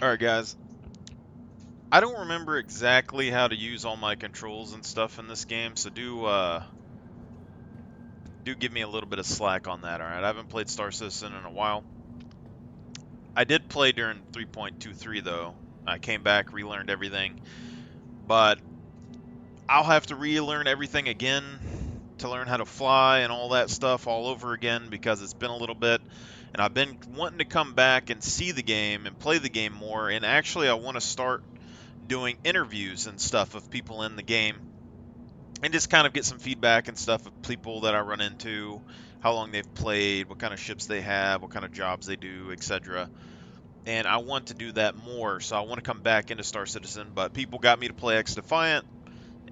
Alright guys, I don't remember exactly how to use all my controls and stuff in this game, so do give me a little bit of slack on that, alright? I haven't played Star Citizen in a while. I did play during 3.23 though. I came back, relearned everything, but I'll have to relearn everything again to learn how to fly and all that stuff all over again because it's been a little bit, and I've been wanting to come back and see the game and play the game more, and actually I want to start doing interviews and stuff of people in the game and just kind of get some feedback and stuff of people that I run into, how long they've played, what kind of ships they have, what kind of jobs they do, etc. And I want to do that more, so I want to come back into Star Citizen, but people got me to play X Defiant,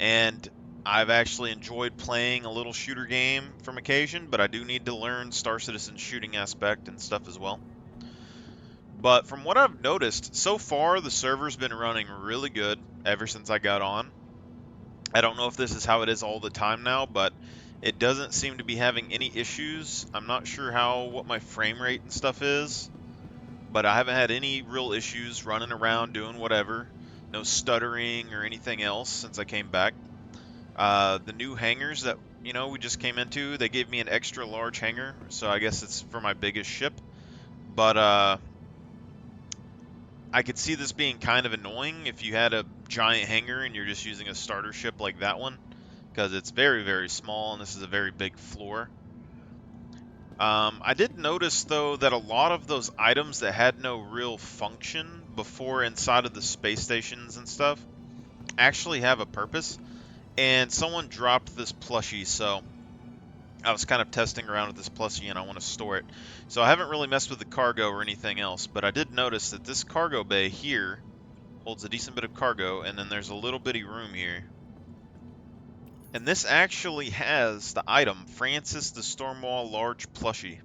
and I've actually enjoyed playing a little shooter game from occasion, but I do need to learn Star Citizen's shooting aspect and stuff as well. But from what I've noticed, so far the server's been running really good ever since I got on. I don't know if this is how it is all the time now, but it doesn't seem to be having any issues. I'm not sure what my frame rate and stuff is, but I haven't had any real issues running around doing whatever. No stuttering or anything else since I came back. The new hangars that we just came into, they gave me an extra large hangar, so I guess it's for my biggest ship. But I could see this being kind of annoying if you had a giant hangar and you're just using a starter ship like that one, because it's very, very small and this is a very big floor. I did notice, though, that a lot of those items that had no real function before inside of the space stations and stuff actually have a purpose. And someone dropped this plushie, so I was kind of testing around with this plushie and I want to store it. So I haven't really messed with the cargo or anything else, but I did notice that this cargo bay here holds a decent bit of cargo, and then there's a little bitty room here. And this actually has the item, Francis the Stormwall Large Plushie.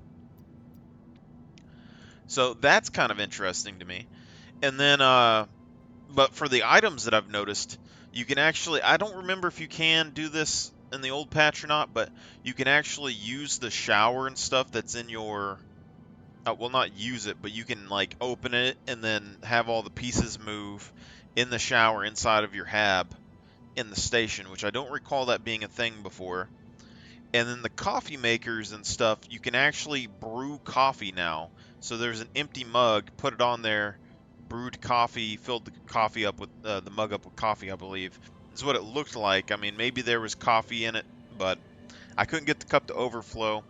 So that's kind of interesting to me. And then, but for the items that I've noticed, you can actually, I don't remember if you can do this in the old patch or not, but you can actually use the shower and stuff that's in your, well, not use it, but you can like open it and then have all the pieces move in the shower inside of your hab in the station, which I don't recall that being a thing before. And then the coffee makers and stuff, you can actually brew coffee now. So there's an empty mug, put it on there, brewed coffee, filled the coffee up with the mug up with coffee, I believe. Is what it looked like. I mean, maybe there was coffee in it, but I couldn't get the cup to overflow.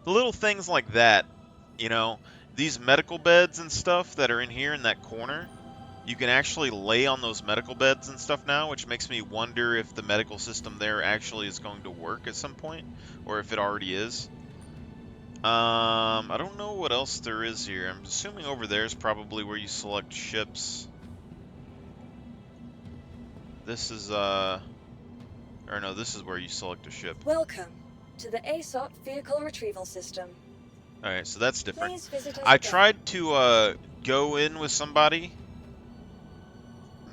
The little things like that, you know, these medical beds and stuff that are in here in that corner, you can actually lay on those medical beds and stuff now, which makes me wonder if the medical system there actually is going to work at some point, or if it already is. I don't know what else there is here. I'm assuming over there is probably where you select ships. This is, or no, this is where you select a ship. Welcome to the ASOT Vehicle Retrieval System. Alright, so that's different. Please visit us I again. tried to, go in with somebody.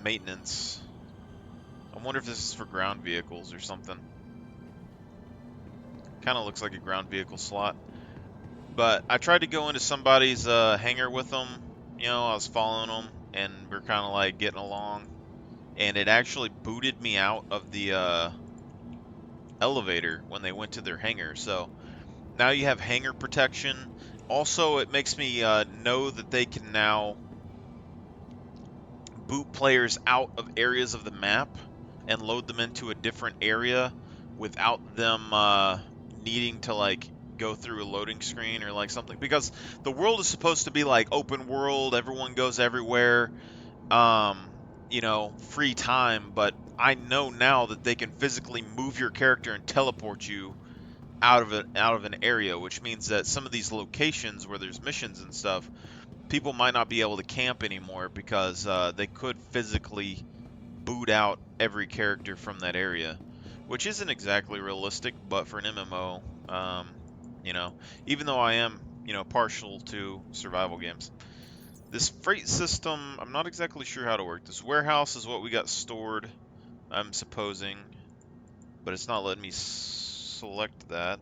Maintenance. I wonder if this is for ground vehicles or something. Kind of looks like a ground vehicle slot. But I tried to go into somebody's hangar with them. You know, I was following them, and we're kind of like getting along. And it actually booted me out of the elevator when they went to their hangar. So now you have hangar protection. Also, it makes me know that they can now boot players out of areas of the map and load them into a different area without them needing to like go through a loading screen or like something, because the world is supposed to be like open world, everyone goes everywhere, um, free time, but I know now that they can physically move your character and teleport you out of an area, which means that some of these locations where there's missions and stuff, people might not be able to camp anymore because they could physically boot out every character from that area, which isn't exactly realistic, but for an MMO, you know, even though I am, partial to survival games. This freight system, I'm not exactly sure how to work. This warehouse is what we got stored, I'm supposing, but it's not letting me select that.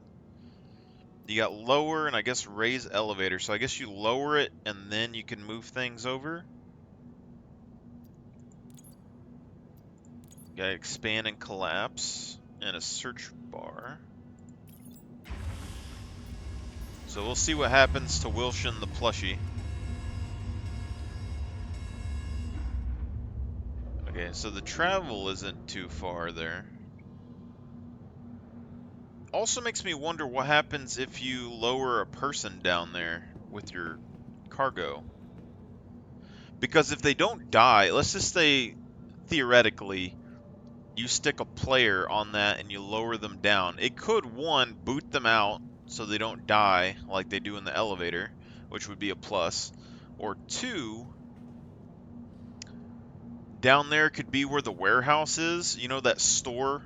You got lower and I guess raise elevator, so I guess you lower it and then you can move things over. Got expand and collapse and a search bar. So we'll see what happens to Wilshin the plushie. Okay, so the travel isn't too far there. Also makes me wonder what happens if you lower a person down there with your cargo. Because if they don't die, let's just say, theoretically, you stick a player on that and you lower them down. It could, one, boot them out so they don't die like they do in the elevator, which would be a plus. Or two, down there could be where the warehouse is. You know, that store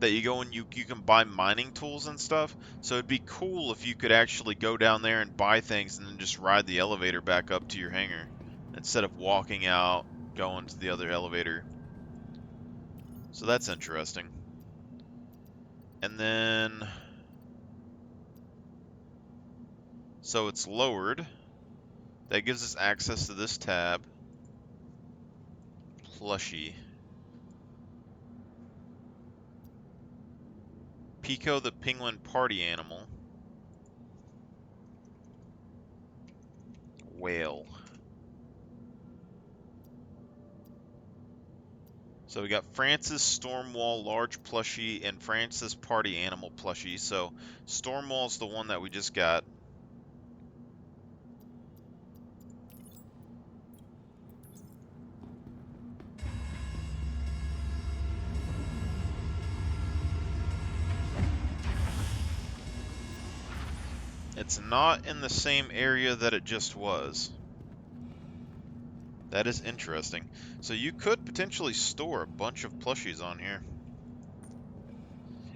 that you go and you can buy mining tools and stuff. So it'd be cool if you could actually go down there and buy things and then just ride the elevator back up to your hangar instead of walking out, going to the other elevator. So that's interesting. And then, so it's lowered. That gives us access to this tab. Plushie. Pico the penguin party animal. Whale. So we got Francis Stormwall large plushie and Francis party animal plushie. So Stormwall's the one that we just got. It's not in the same area that it just was. That is interesting. So you could potentially store a bunch of plushies on here.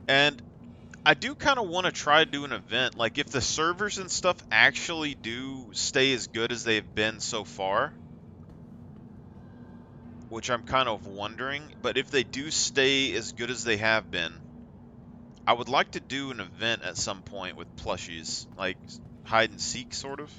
And I do kind of want to try to do an event. Like, if the servers and stuff actually do stay as good as they've been so far, which I'm kind of wondering, but if they do stay as good as they have been, I would like to do an event at some point with plushies, like hide and seek, sort of.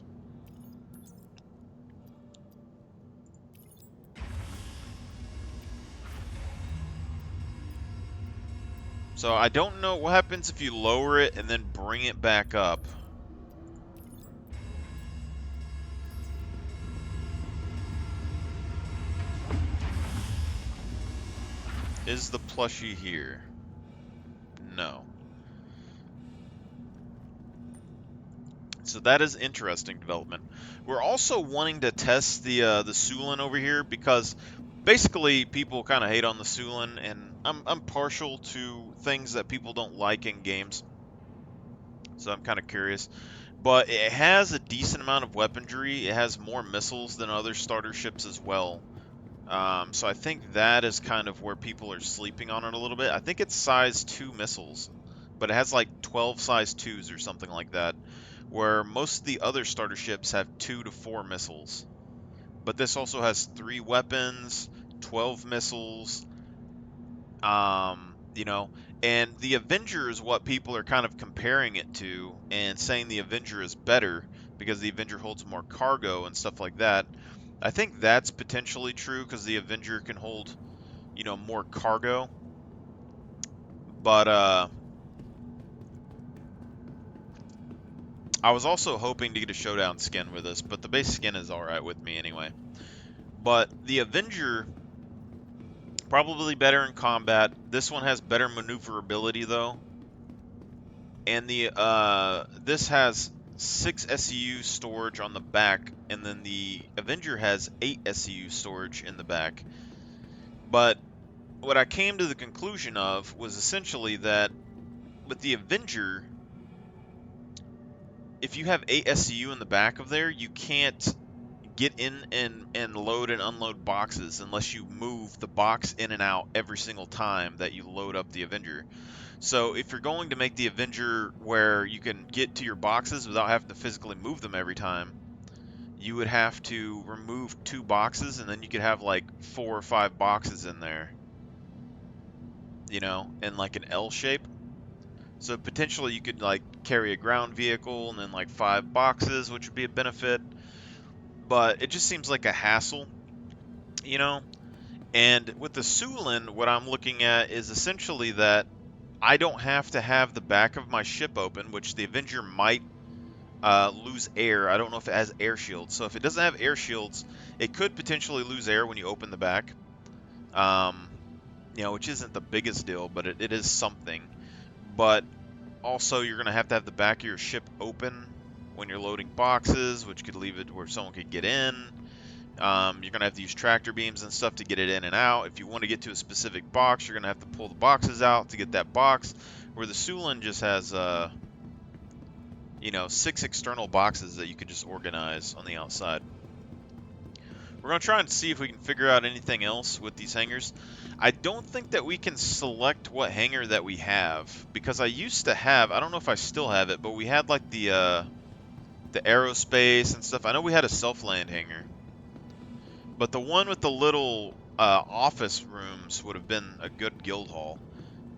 So I don't know what happens if you lower it and then bring it back up. Is the plushie here? No. So that is interesting development. We're also wanting to test the Sulin over here because basically people kind of hate on the Sulin, and I'm partial to things that people don't like in games. So I'm kind of curious. But it has a decent amount of weaponry. It has more missiles than other starter ships as well. So I think that is kind of where people are sleeping on it a little bit. I think it's size 2 missiles, but it has like 12 size 2s or something like that, where most of the other starter ships have 2 to 4 missiles. But this also has 3 weapons, 12 missiles, you know, and the Avenger is what people are kind of comparing it to and saying the Avenger is better because the Avenger holds more cargo and stuff like that. I think that's potentially true because the Avenger can hold, you know, more cargo. But I was also hoping to get a showdown skin with this, but the base skin is alright with me anyway. But the Avenger, probably better in combat. This one has better maneuverability though. And the this has 6 SCU storage on the back, and then the Avenger has 8 SCU storage in the back. But what I came to the conclusion of was essentially that with the Avenger, if you have 8 SCU in the back of there, you can't get in and load and unload boxes unless you move the box in and out every single time that you load up the Avenger. So if you're going to make the Avenger where you can get to your boxes without having to physically move them every time, you would have to remove 2 boxes, and then you could have like 4 or 5 boxes in there, you know, in like an L shape. So potentially you could like carry a ground vehicle and then like 5 boxes, which would be a benefit. But it just seems like a hassle, you know? And with the Sulin, what I'm looking at is essentially that I don't have to have the back of my ship open, which the Avenger might lose air. I don't know if it has air shields. So if it doesn't have air shields, it could potentially lose air when you open the back. You know, which isn't the biggest deal, but it is something. But also, you're going to have the back of your ship open when you're loading boxes, which could leave it where someone could get in. You're going to have to use tractor beams and stuff to get it in and out. If you want to get to a specific box, you're going to have to pull the boxes out to get that box. Where the Sulin just has, you know, 6 external boxes that you could just organize on the outside. We're going to try and see if we can figure out anything else with these hangars. I don't think that we can select what hangar that we have, because I used to have, I don't know if I still have it, but we had like the aerospace and stuff. I know we had a self-land hangar, but the one with the little office rooms would have been a good guild hall.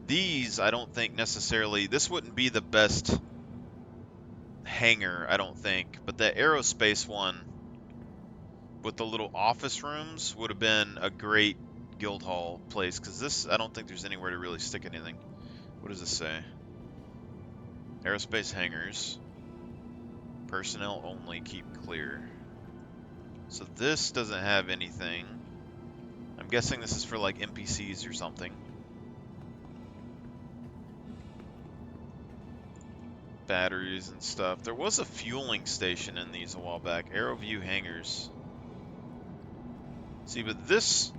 These, I don't think necessarily, this wouldn't be the best hangar, I don't think, but the aerospace one with the little office rooms would have been a great guild hall place, because this, I don't think there's anywhere to really stick anything. What does this say? Aerospace hangars. Personnel only, keep clear. So this doesn't have anything. I'm guessing this is for like NPCs or something. Batteries and stuff. There was a fueling station in these a while back. AeroView hangars. See, but this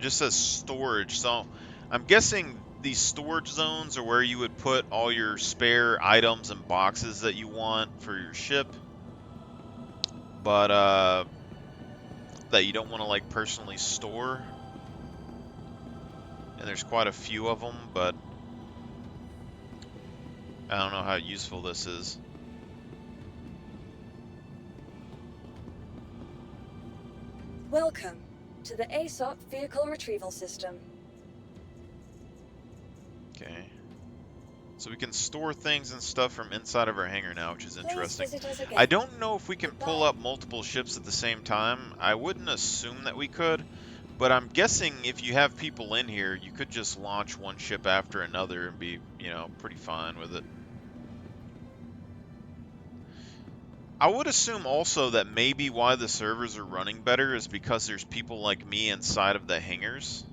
just says storage, so I'm guessing these storage zones are where you would put all your spare items and boxes that you want for your ship, but that you don't want to like personally store. And there's quite a few of them, but I don't know how useful this is. Welcome to the ASOP Vehicle Retrieval System. Okay. So we can store things and stuff from inside of our hangar now, which is interesting. Please visit us again. I don't know if we can pull Goodbye. up multiple ships at the same time. I wouldn't assume that we could, but I'm guessing if you have people in here, you could just launch one ship after another and be, you know, pretty fine with it. I would assume also that maybe why the servers are running better is because there's people like me inside of the hangars.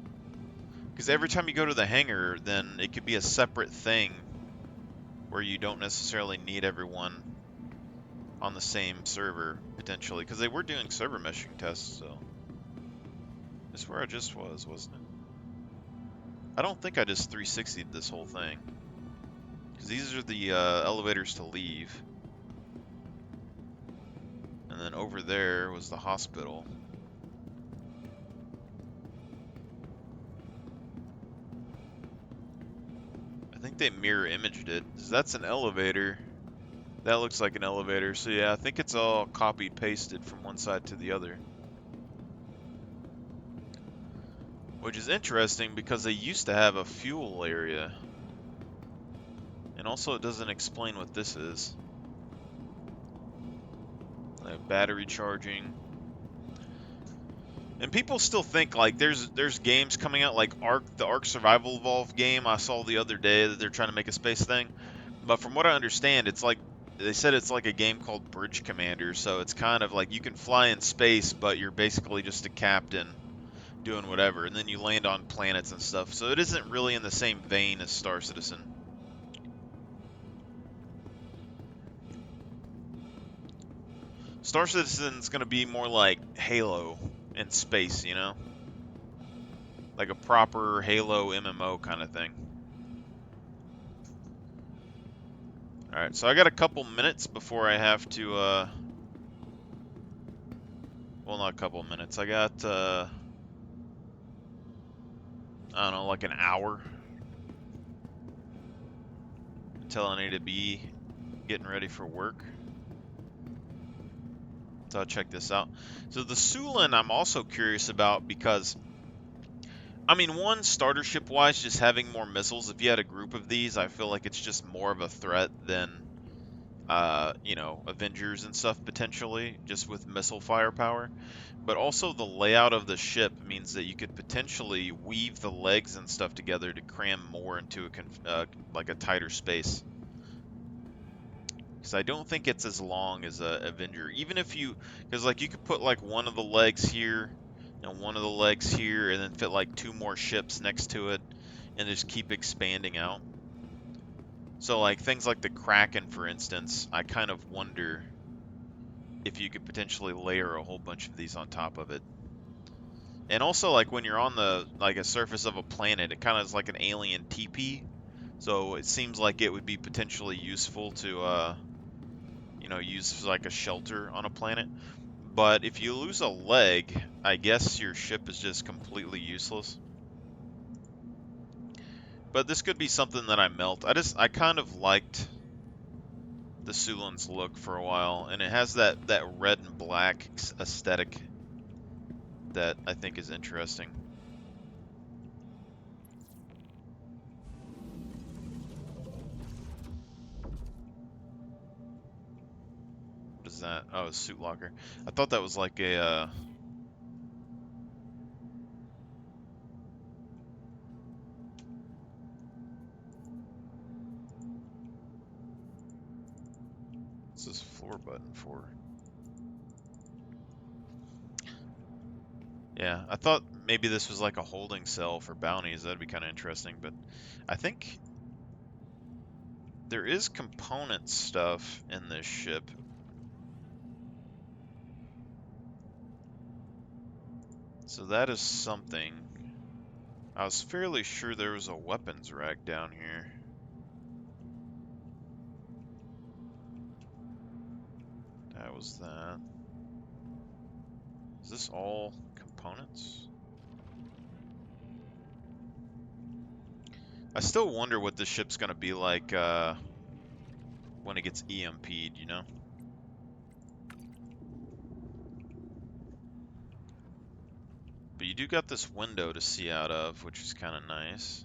Because every time you go to the hangar, then it could be a separate thing where you don't necessarily need everyone on the same server, potentially. Because they were doing server meshing tests, so. This is where I just was, wasn't it? I don't think I just 360'd this whole thing. Because these are the elevators to leave. And then over there was the hospital. I think they mirror imaged it. That's an elevator. That looks like an elevator. So yeah, I think it's all copied pasted from one side to the other. Which is interesting because they used to have a fuel area. And also it doesn't explain what this is. Like battery charging. And people still think like there's games coming out like the Ark Survival Evolved game I saw the other day that they're trying to make a space thing. But from what I understand, it's like they said it's like a game called Bridge Commander, so it's kind of like you can fly in space, but you're basically just a captain doing whatever, and then you land on planets and stuff. So it isn't really in the same vein as Star Citizen. Star Citizen's going to be more like Halo in space, you know? Like a proper Halo MMO kind of thing. Alright, so I got a couple minutes before I have to, well, not a couple minutes. I got, I don't know, like an hour until I need to be getting ready for work. So I'll check this out. So the Sulin I'm also curious about because, I mean, one, starter ship wise, just having more missiles. If you had a group of these, I feel like it's just more of a threat than you know, Avengers and stuff potentially, just with missile firepower. But also the layout of the ship means that you could potentially weave the legs and stuff together to cram more into like a tighter space. Because I don't think it's as long as a Avenger. Even if you, because like you could put like one of the legs here and one of the legs here, and then fit like 2 more ships next to it, and just keep expanding out. So like things like the Kraken, for instance, I kind of wonder if you could potentially layer a whole bunch of these on top of it. And also, like when you're on the like a surface of a planet, it kind of is like an alien teepee. So it seems like it would be potentially useful to you know, use like a shelter on a planet. But if you lose a leg, I guess your ship is just completely useless. But this could be something that I melt. I kind of liked the Sulin's look for a while, and it has that red and black aesthetic that I think is interesting. What is that? Oh, a suit locker. I thought that was like a what's this floor button for? Yeah, I thought maybe this was like a holding cell for bounties. That'd be kind of interesting, but I think there is component stuff in this ship. So that is something. I was fairly sure there was a weapons rack down here. That was that. Is this all components? I still wonder what this ship's gonna be like when it gets EMP'd, you know? But you do got this window to see out of, which is kind of nice.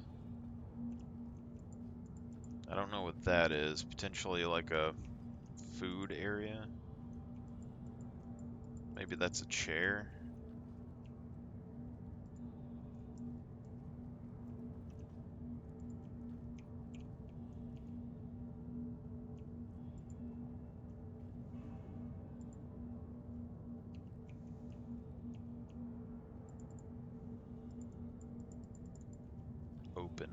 I don't know what that is. Potentially like a food area? Maybe that's a chair? Open.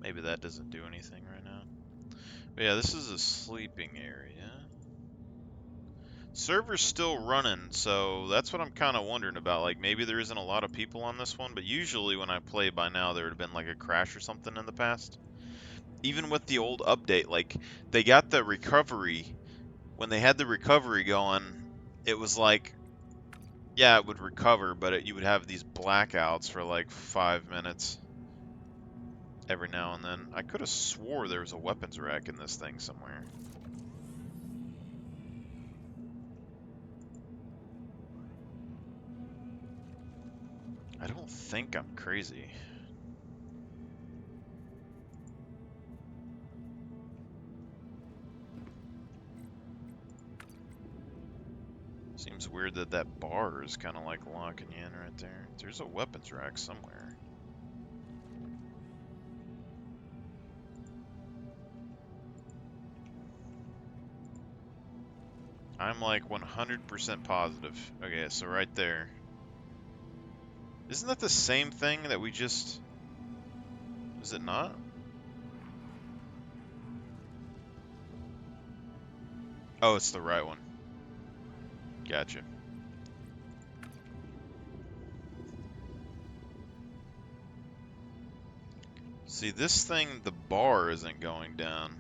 Maybe that doesn't do anything right now. But yeah, this is a sleeping area. Server's still running, so that's what I'm kind of wondering about. Like, maybe there isn't a lot of people on this one, but usually when I play by now, there would have been like a crash or something in the past. Even with the old update, like, they got the recovery. When they had the recovery going, it was like, yeah, it would recover, but you would have these blackouts for like 5 minutes every now and then. I could have swore there was a weapons rack in this thing somewhere. I don't think I'm crazy. Seems weird that that bar is kind of like locking you in right there. There's a weapons rack somewhere. I'm like 100% positive. Okay, so right there. Isn't that the same thing that we just... Is it not? Oh, it's the right one. Gotcha. See, this thing, the bar isn't going down.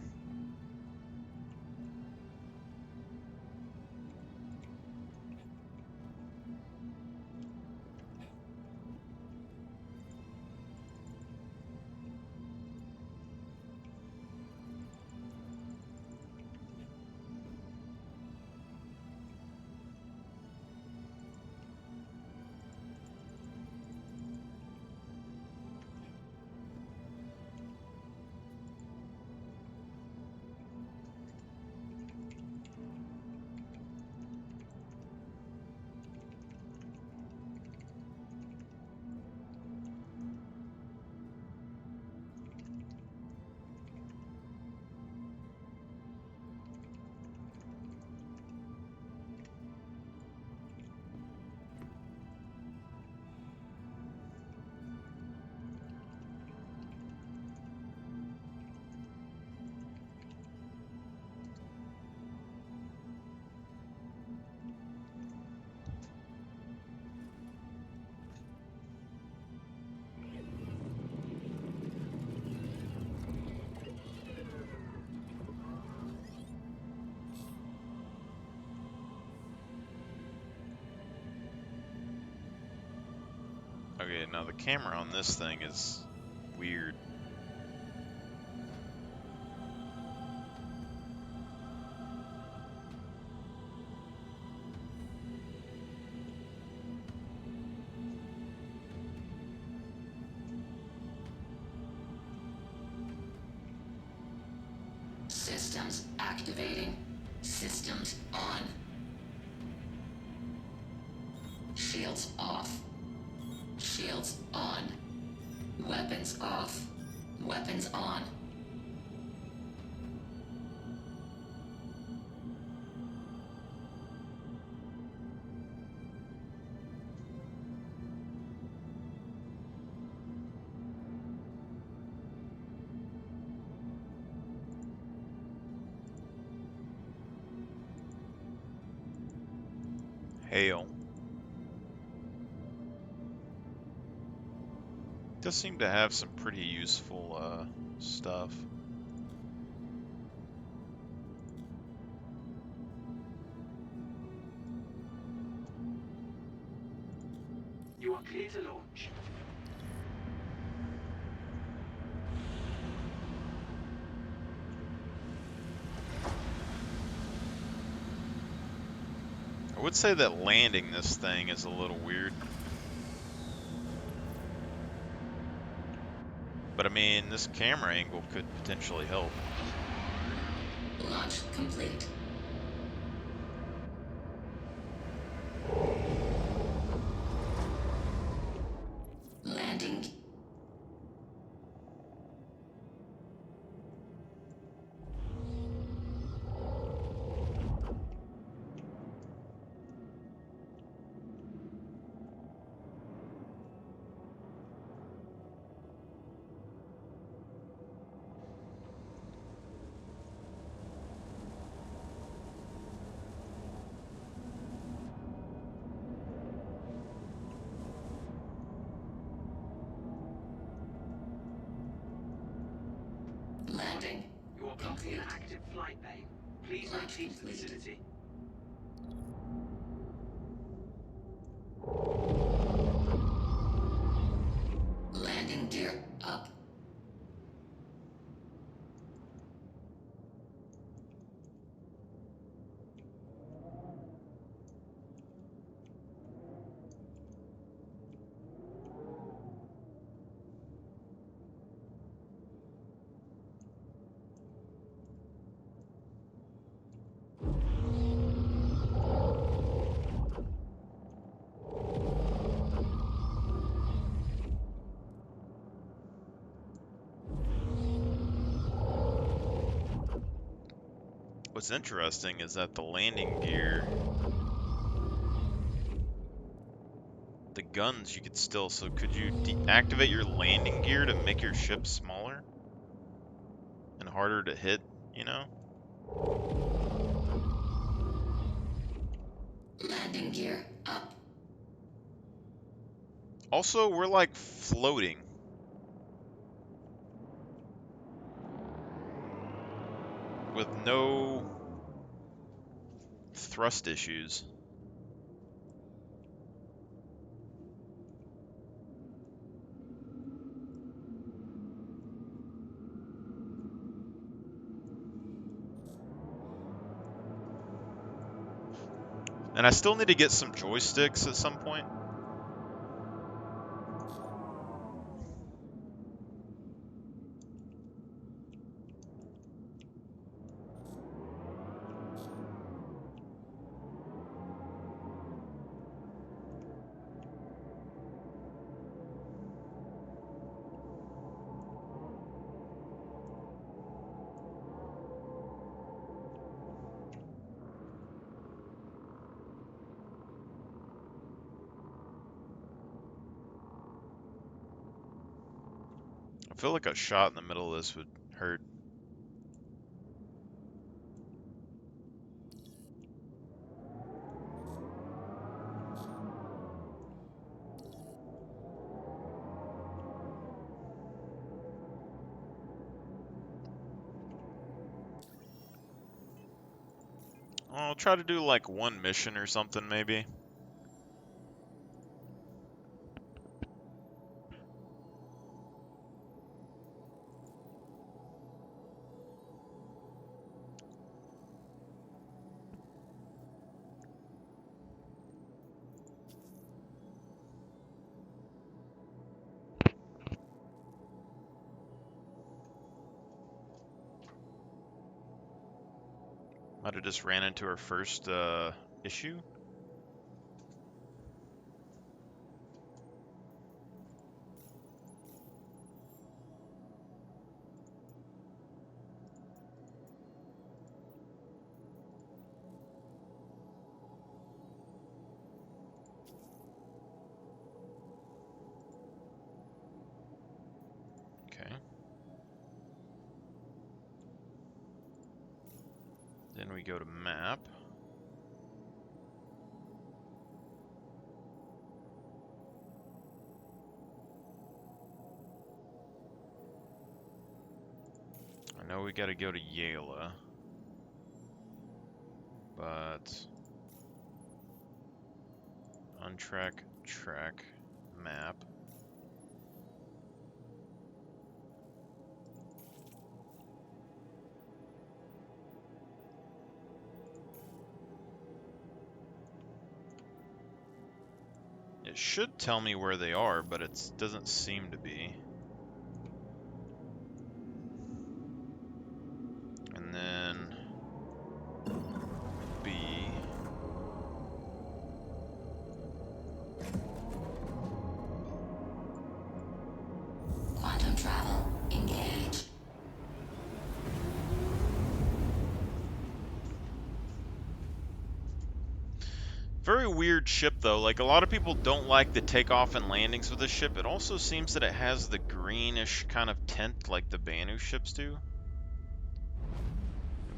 Okay, now the camera on this thing is weird. Systems activating. Systems on. Shields off. Shields on. Weapons off. Weapons on. Hail. Does seem to have some pretty useful stuff. You are clear to launch. I would say that landing this thing is a little weird. But I mean, this camera angle could potentially help. Launch complete. Landing. Landing. You are blocking an active flight lane. Please Launch retreat to the complete. vicinity. Landing gear up. What's interesting is that the landing gear, the guns you could still, so could you deactivate your landing gear to make your ship smaller and harder to hit, you know? Landing gear up. Also, we're like floating. With no thrust issues. And I still need to get some joysticks at some point. I feel like a shot in the middle of this would hurt. I'll try to do like one mission or something maybe. Might have just ran into our first issue. Okay. Then we go to map. I know we gotta go to Yala, but untrack track map. It should tell me where they are, but it doesn't seem to be. And then B. Quantum travel. Engage. Very weird ship though. Like, a lot of people don't like the takeoff and landings with this ship. It also seems that it has the greenish kind of tint like the Banu ships do.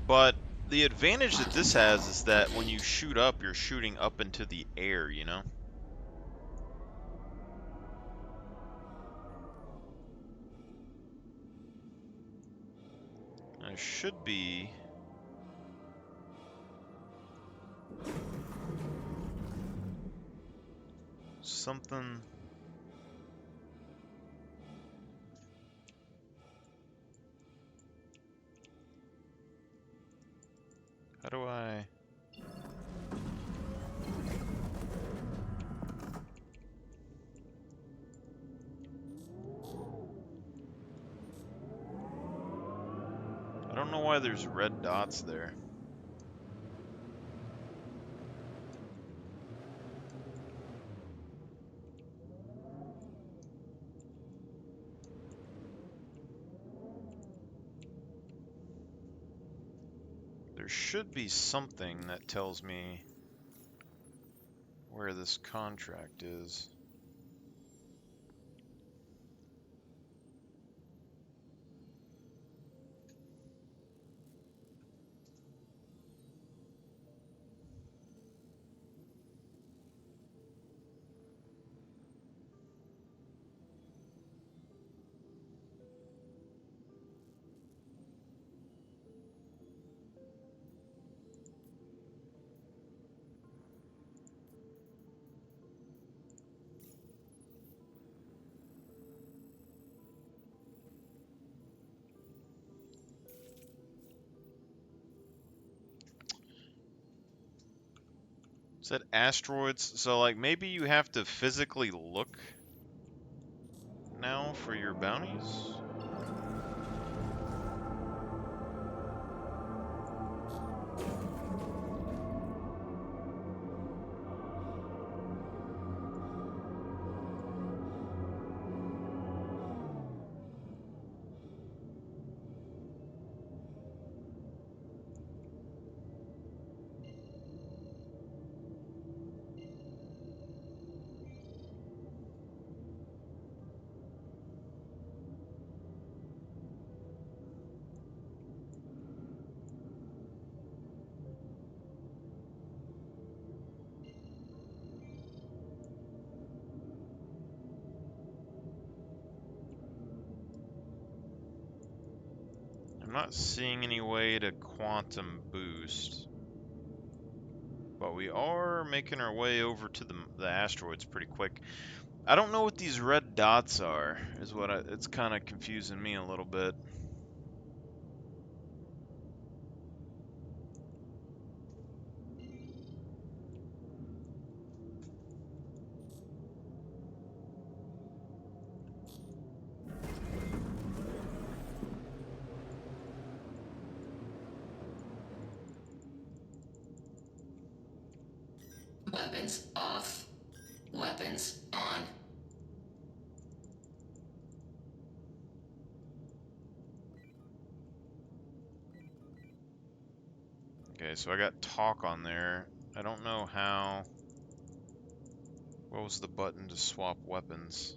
But the advantage that this has is that when you shoot up, you're shooting up into the air, you know? There should be... something... How do I... I don't know why there's red dots there. There should be something that tells me where this contract is. Is that asteroids? So, like, maybe you have to physically look now for your bounties? I'm not seeing any way to quantum boost. But we are making our way over to the asteroids pretty quick. I don't know what these red dots are, is what it's kind of confusing me a little bit. Weapons off. Weapons on. Okay, so I got talk on there. I don't know how... What was the button to swap weapons?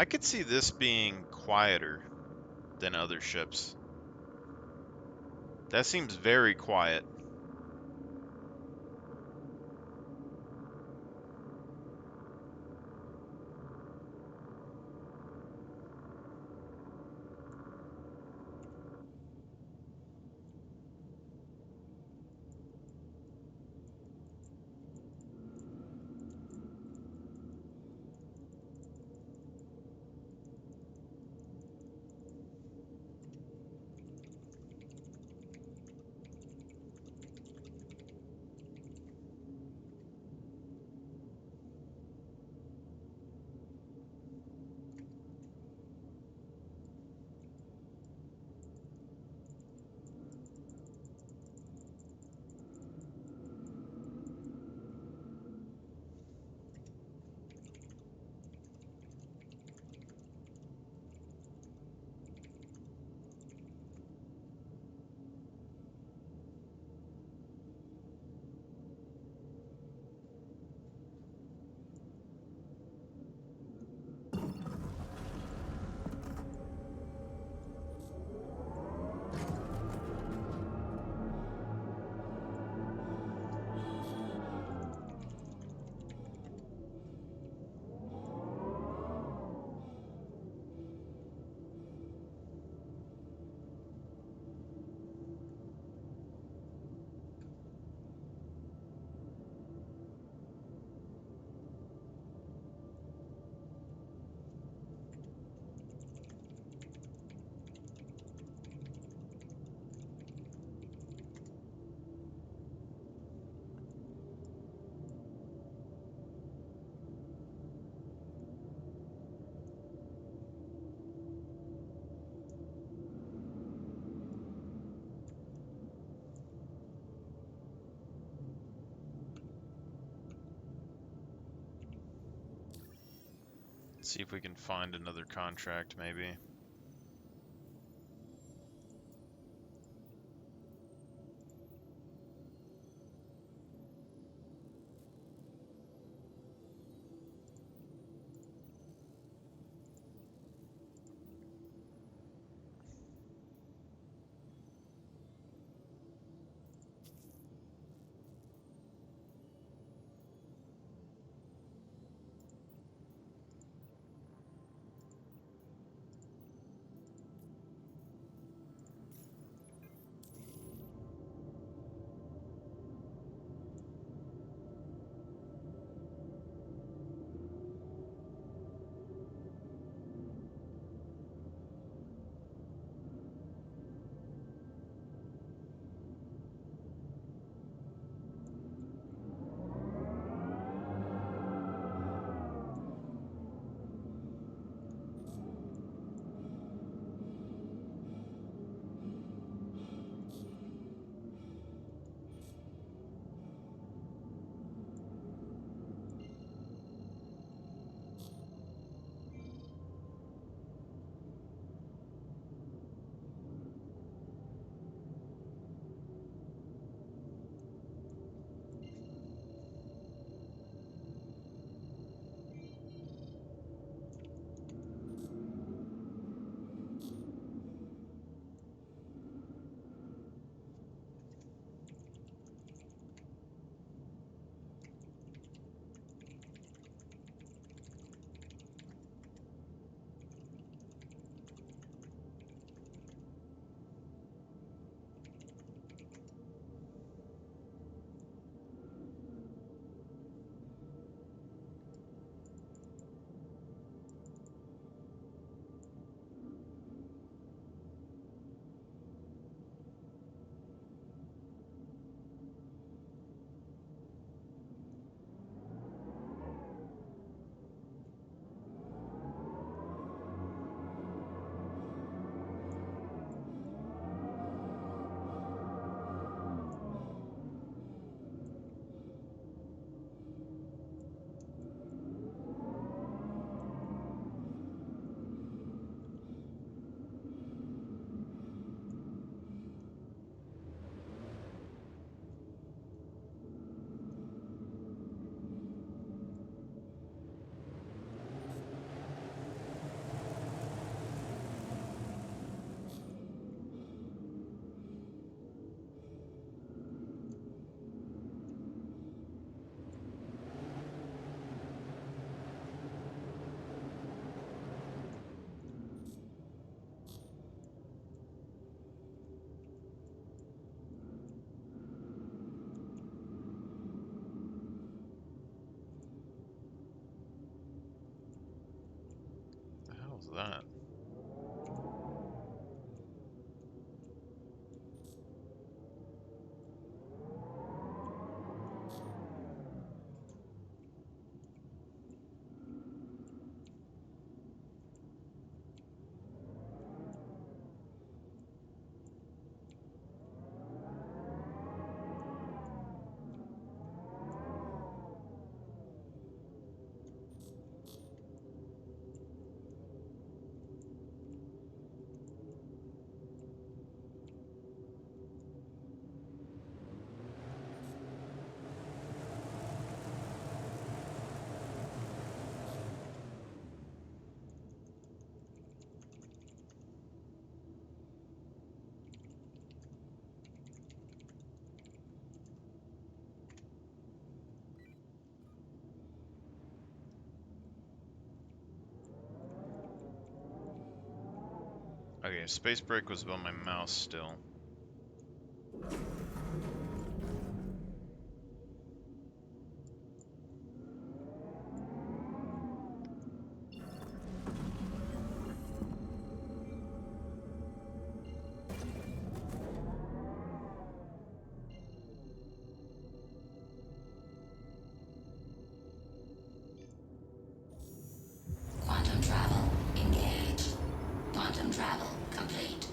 I could see this being quieter than other ships. That seems very quiet. Let's see if we can find another contract, maybe. that. Okay, space break was above my mouse still. Quantum travel engaged. Quantum travel complete.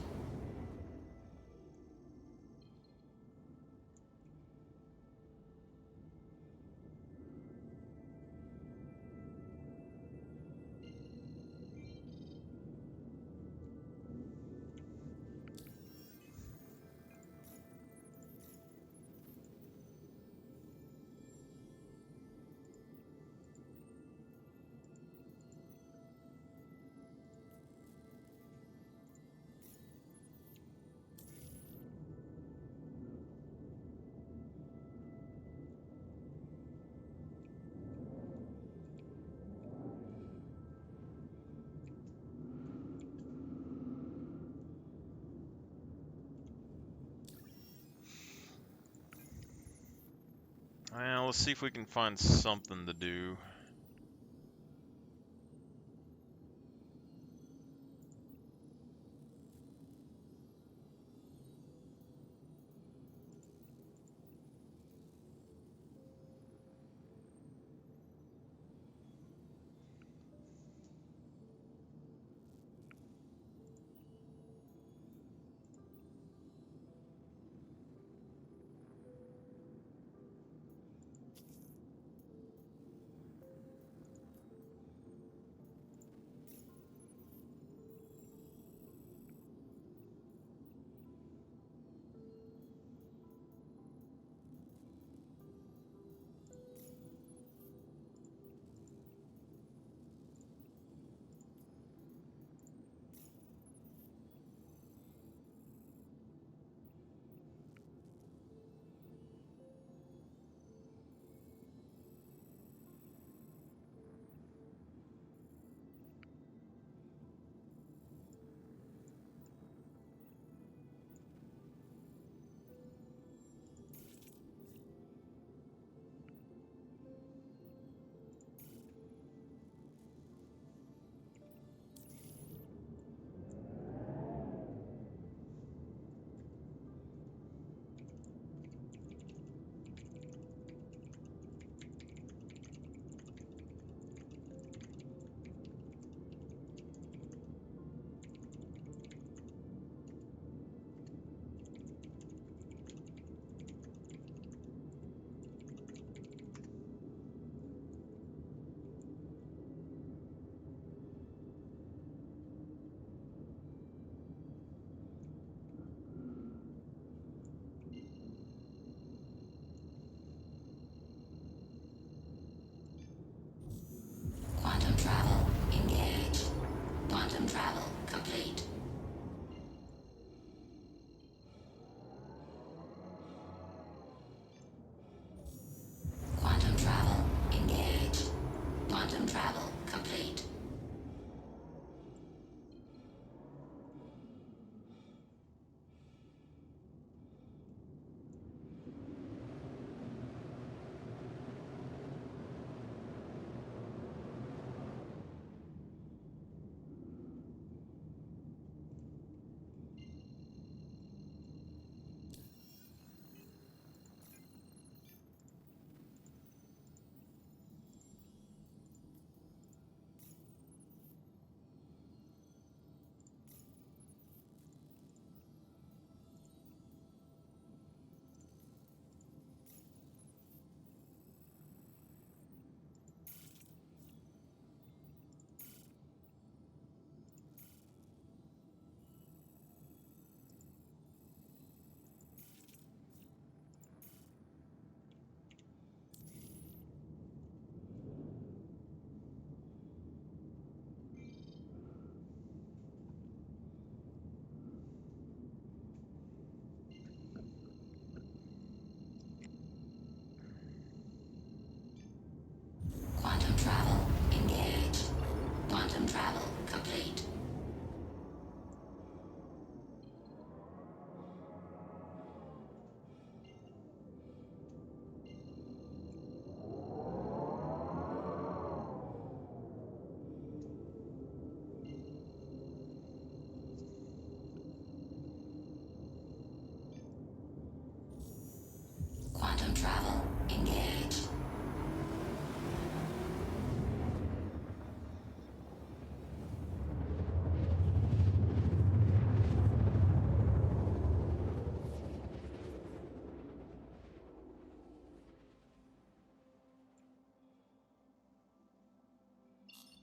Well, let's see if we can find something to do.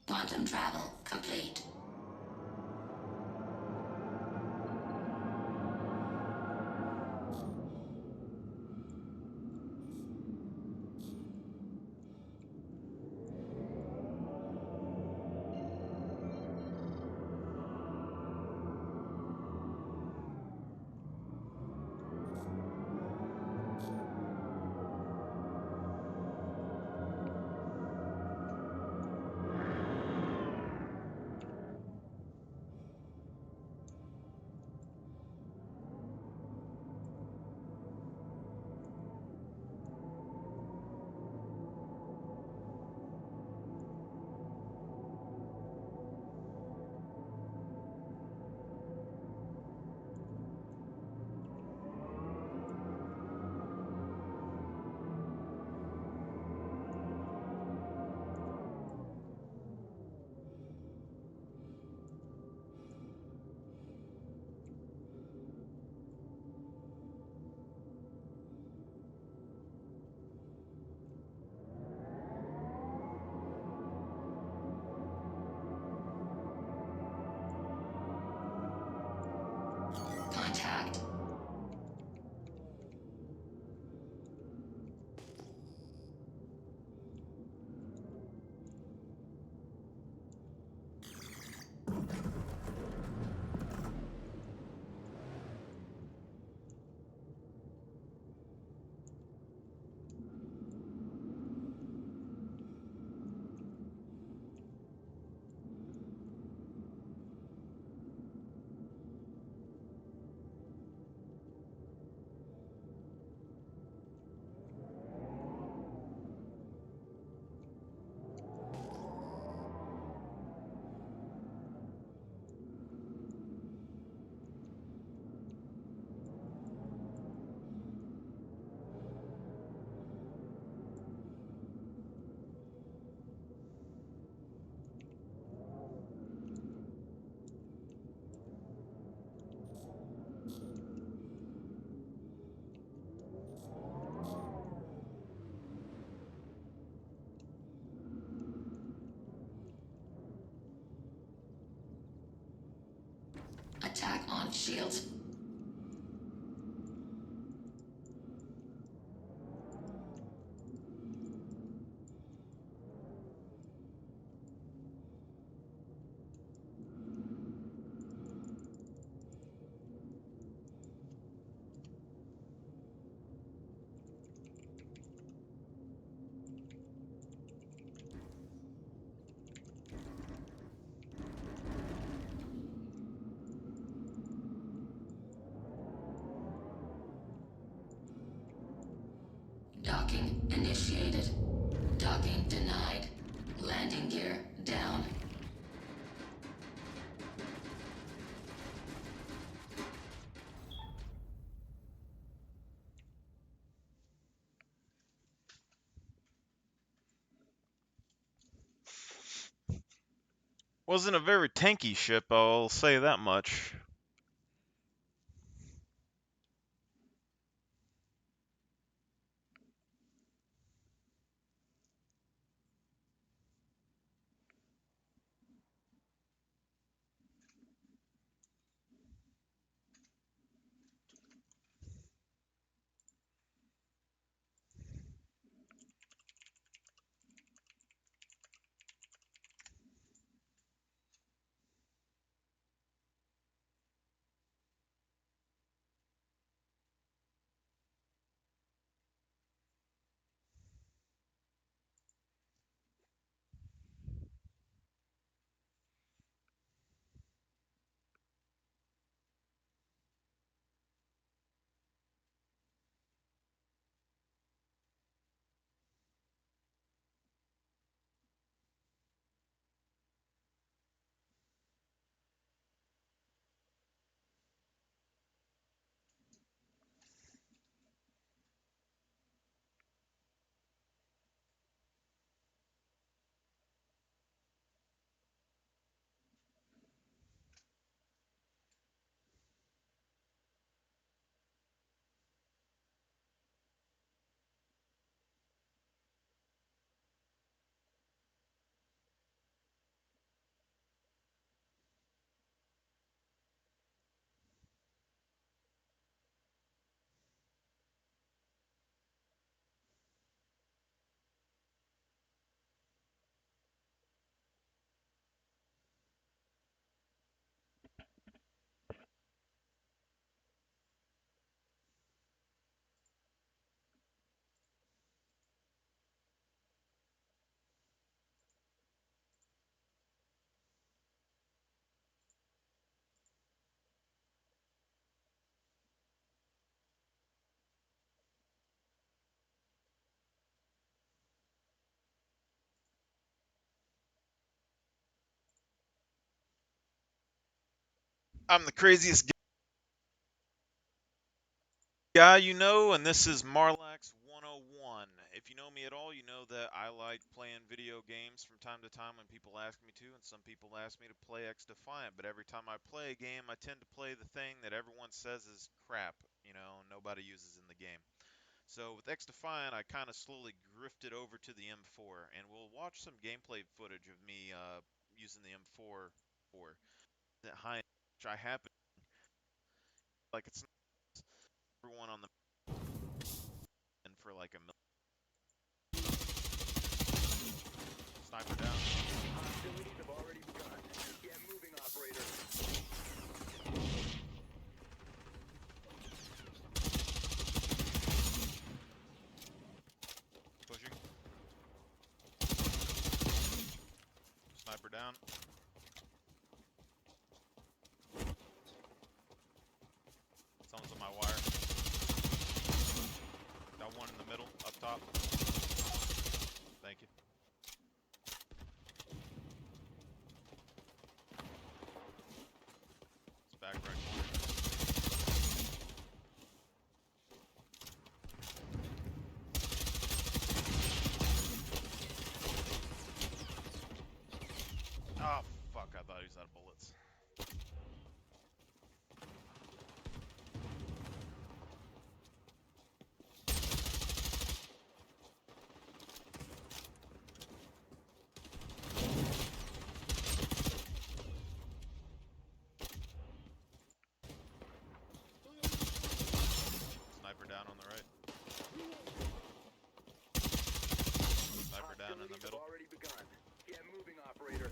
Quantum travel complete. Contact. Attack on shields. Docking initiated. Docking denied. Landing gear down. Wasn't a very tanky ship, I'll say that much. I'm the craziest guy you know, and this is Marlax 101. If you know me at all, you know that I like playing video games from time to time when people ask me to, and some people ask me to play X Defiant, but every time I play a game, I tend to play the thing that everyone says is crap, nobody uses in the game. So with X Defiant, I kind of slowly drifted over to the M4, and we'll watch some gameplay footage of me using the M4 for that high, which I happen like it's not everyone on the and for like a sniper down. Hostilities have already begun. Get moving, operator. Pushing. Sniper down. Someone's on my wire. Got one in the middle, up top. Thank you. It's back right corner. Oh, fuck, I thought he was out of bullets. Sniper down on the right. Sniper down in the Hostilities have middle. already begun. Get moving, operator.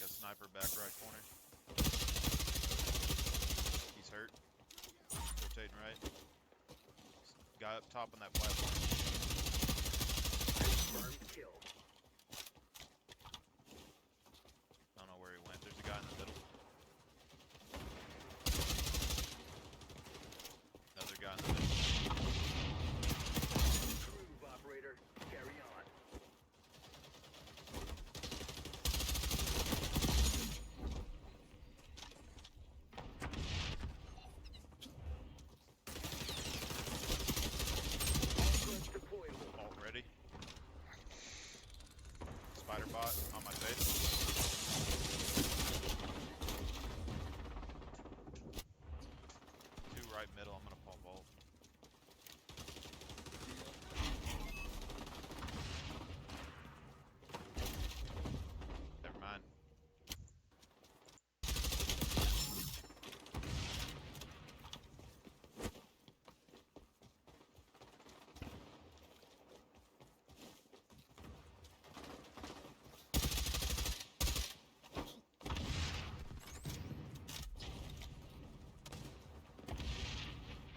Got sniper back right corner. He's hurt. Rotating right. Guy up top on that platform. Confirmed kill. I don't know where he went. There's a guy in the middle. Another guy in the middle. Prove, operator. Carry on. All deployable. Alt ready. Spider bot on my face. Two right middle. I'm gonna pull bolt. Never mind.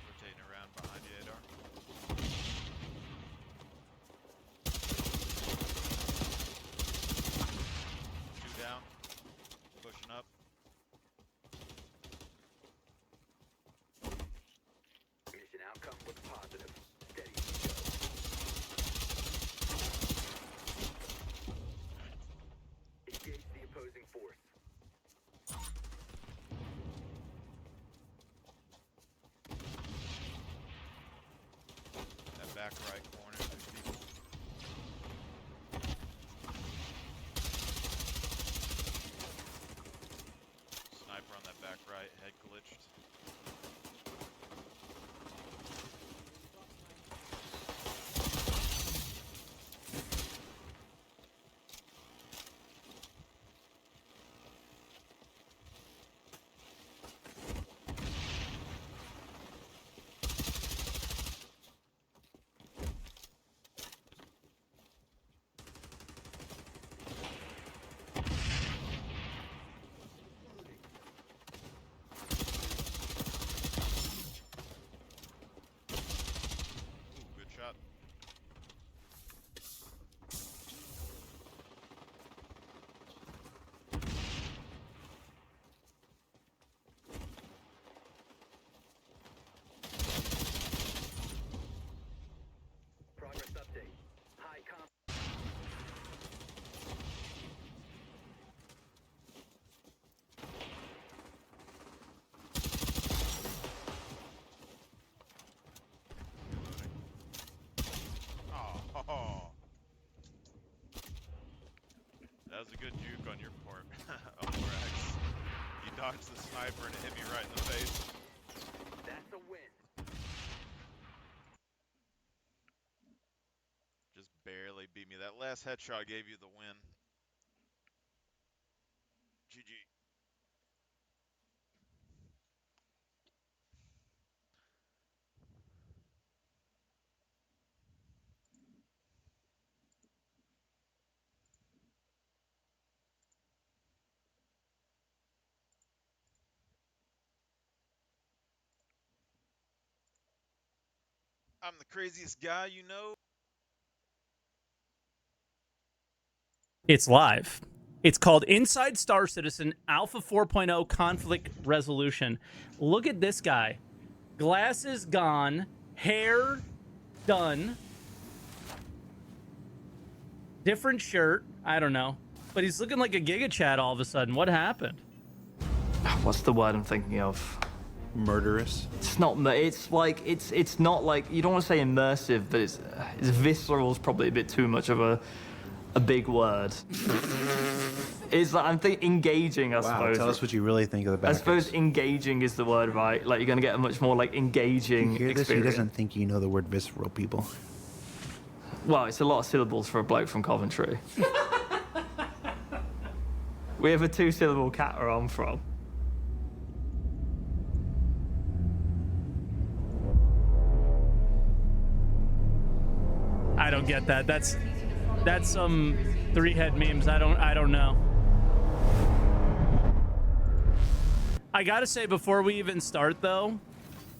Rotating around behind you, Adar. Two down. Pushing up. Mission outcome looks positive. Steady as you go. Engage the opposing force. That back right corner. There's people. Sniper on that back right. Head glitched. good juke on your part, Omorax. You dodged the sniper and it hit me right in the face. That's a win. Just barely beat me. That last headshot gave you the win. GG. I'm the craziest guy you know. It's live. It's called Inside Star Citizen Alpha 4.0 Conflict Resolution. Look at this guy. Glasses gone, hair done. Different shirt. I don't know. But he's looking like a Giga Chad all of a sudden. What happened? What's the word I'm thinking of? Murderous. It's not. It's like it's not like, you don't want to say immersive, but it's visceral is probably a bit too much of a big word. It's like, I'm thinking engaging, I suppose. Tell us what you really think of the I backers. suppose engaging is the word, right? Like, you're gonna get a much more like engaging You hear this? He experience. doesn't think you know the word visceral, people. Well, it's a lot of syllables for a bloke from Coventry. We have a 2-syllable cat where I'm from. I don't get that. That's some three-head memes. I don't know. I gotta say, before we even start though,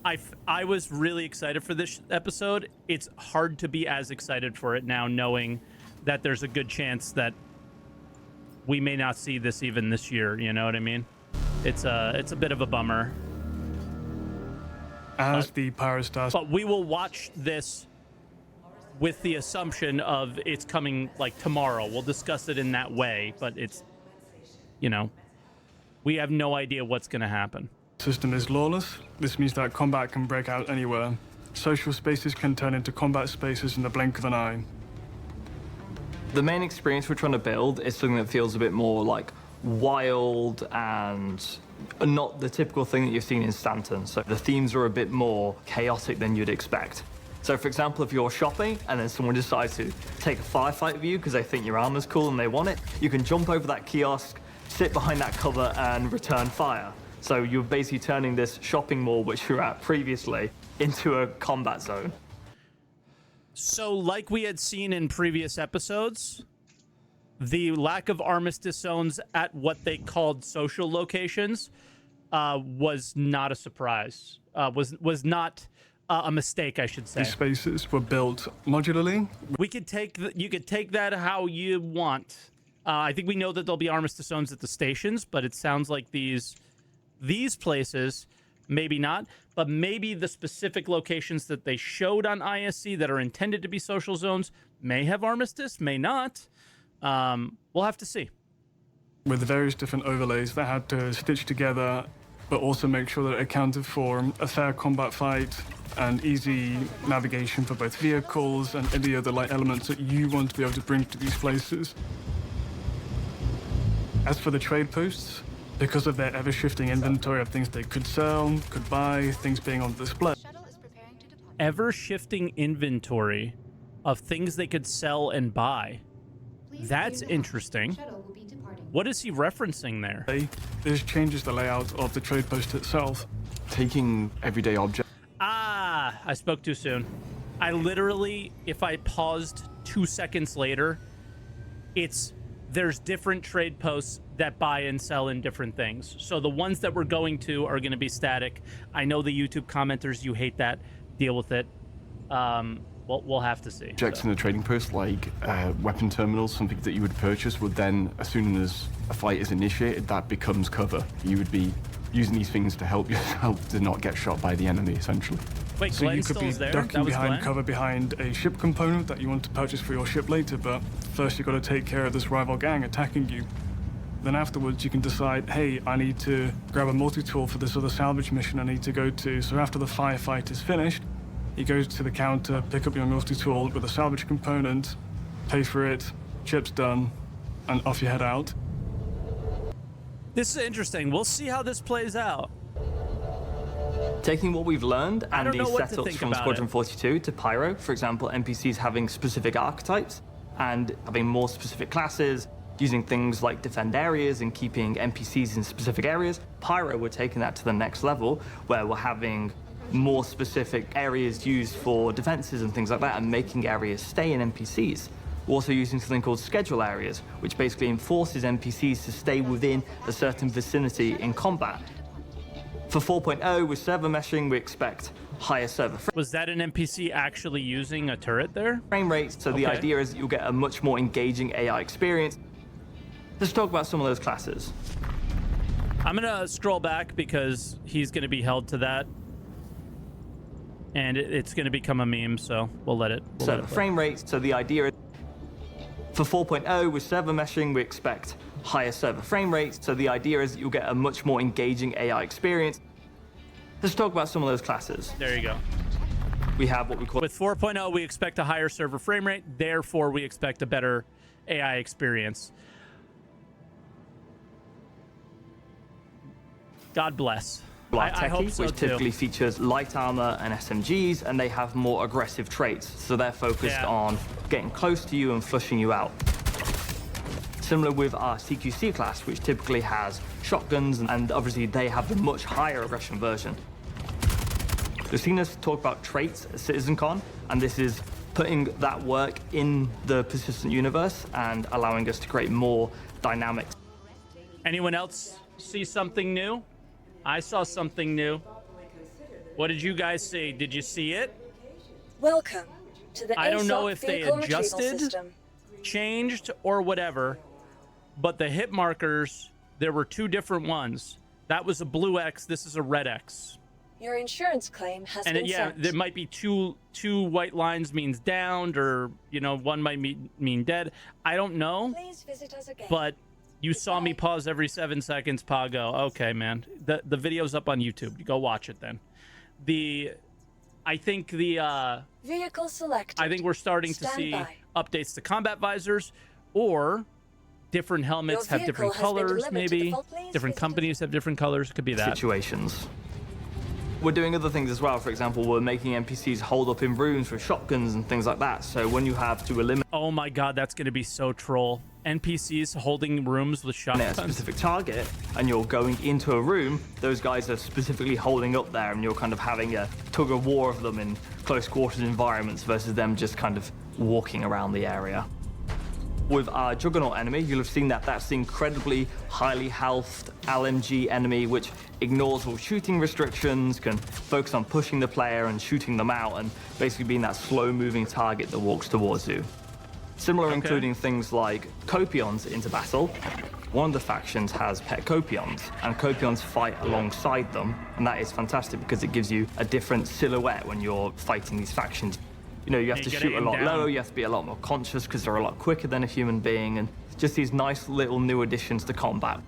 I was really excited for this episode. It's hard to be as excited for it now, knowing that there's a good chance that we may not see this even this year. You know what I mean? It's a bit of a bummer. As the Pyrostar. But we will watch this with the assumption of it's coming like tomorrow. We'll discuss it in that way, but it's, you know, we have no idea what's going to happen. System is lawless. This means that combat can break out anywhere. Social spaces can turn into combat spaces in the blink of an eye. The main experience we're trying to build is something that feels a bit more like wild and not the typical thing that you've seen in Stanton. So the themes are a bit more chaotic than you'd expect. So for example, if you're shopping and then someone decides to take a firefight with you because they think your armor's cool and they want it, you can jump over that kiosk, sit behind that cover and return fire. So you're basically turning this shopping mall, which you were at previously, into a combat zone. So like we had seen in previous episodes, the lack of armistice zones at what they called social locations was not a surprise. Was not a mistake, I should say. These spaces were built modularly. We could take you could take that how you want. I think we know that there'll be armistice zones at the stations, but it sounds like these places, maybe not, but maybe the specific locations that they showed on ISC that are intended to be social zones may have armistice, may not. We'll have to see. With various different overlays that had to stitch together, but also make sure that it accounted for a fair combat fight and easy navigation for both vehicles and any other light elements that you want to be able to bring to these places. As for the trade posts, because of their ever-shifting inventory of things they could sell, could buy, things being on display, Ever-shifting inventory of things they could sell and buy. That's interesting. What is he referencing there? this changes the layout of the trade post itself. Taking everyday objects. Ah, I spoke too soon. I literally, if I paused 2 seconds later, there's different trade posts that buy and sell in different things. So the ones that we're going to are going to be static. I know the YouTube commenters, you hate that. Deal with it. We'll have to see. Objects in a trading post, like weapon terminals, something that you would purchase, would then, as soon as a fight is initiated, that becomes cover. You would be using these things to help yourself to not get shot by the enemy, essentially. Wait, So Glenn you could still be is there? ducking That was behind Glenn? cover behind a ship component that you want to purchase for your ship later, but first you've got to take care of this rival gang attacking you. Then afterwards you can decide, hey, I need to grab a multi-tool for this other salvage mission I need to go to. So after the firefight is finished, you go to the counter, pick up your multi-tool with a salvage component, pay for it, chip's done, and off you head out. This is interesting. We'll see how this plays out. Taking what we've learned I and don't know these what to setups think from about Squadron it. 42 to Pyro, for example, NPCs having specific archetypes and having more specific classes, using things like defend areas and keeping NPCs in specific areas. Pyro, we're taking that to the next level, where we're having more specific areas used for defenses and things like that, and making areas stay in NPCs. We're also using something called schedule areas, which basically enforces NPCs to stay within a certain vicinity in combat. For 4.0, with server meshing, we expect higher server Was that an NPC actually using a turret there? frame rates, so the Okay. idea is that you'll get a much more engaging AI experience. Let's talk about some of those classes. I'm gonna scroll back because he's gonna be held to that, and it's gonna become a meme. So we'll let it. We'll let Server it play. frame rates, so the idea is for 4.0, with server meshing, we expect higher server frame rates, so the idea is that you'll get a much more engaging AI experience. Let's talk about some of those classes. There you go. We have what we call With 4.0, we expect a higher server frame rate. Therefore, we expect a better AI experience. God bless. I hope Techie, so which too. typically features light armor and SMGs, and they have more aggressive traits, so they're focused Yeah. on getting close to you and flushing you out. Similar with our CQC class, which typically has shotguns, and obviously they have the much higher aggression version. You've seen us talk about traits at CitizenCon, and this is putting that work in the persistent universe and allowing us to create more dynamics. Anyone else see something new? I saw something new. What did you guys see? Did you see it? Welcome to the I don't know ASOP if they vehicle retrieval adjusted, system. changed, or whatever, but the hit markers, there were two different ones. That was a blue X, this is a red X. Your insurance claim has And been yeah, sent. there might be two white lines means downed, or one might mean dead. I don't know, Please visit us again. but you saw me pause every 7 seconds. Pago, okay, man. The video's up on YouTube. You go watch it then. I think Vehicle selected. I think we're starting to Stand see by. updates to combat visors, or different helmets Your have different vehicle has been colors, delivered to the maybe. vault. Please Different visit companies have different colors. It could be that. Situations. We're doing other things as well. For example, we're making NPCs hold up in rooms with shotguns and things like that. So when you have to eliminate Oh my god, that's going to be so troll. NPCs holding rooms with a shotguns. specific target and you're going into a room, those guys are specifically holding up there, and you're kind of having a tug of war of them in close quarters environments versus them just kind of walking around the area. With our Juggernaut enemy, you'll have seen that that's the incredibly highly healthed LMG enemy, which ignores all shooting restrictions, can focus on pushing the player and shooting them out, and basically being that slow-moving target that walks towards you. Similar, including things like Copions into battle. One of the factions has pet Copions, and Copions fight alongside them, and that is fantastic because it gives you a different silhouette when you're fighting these factions. You know, you have You to gotta shoot a aim lot down. lower, you have to be a lot more conscious because they're a lot quicker than a human being, and just these nice little new additions to combat.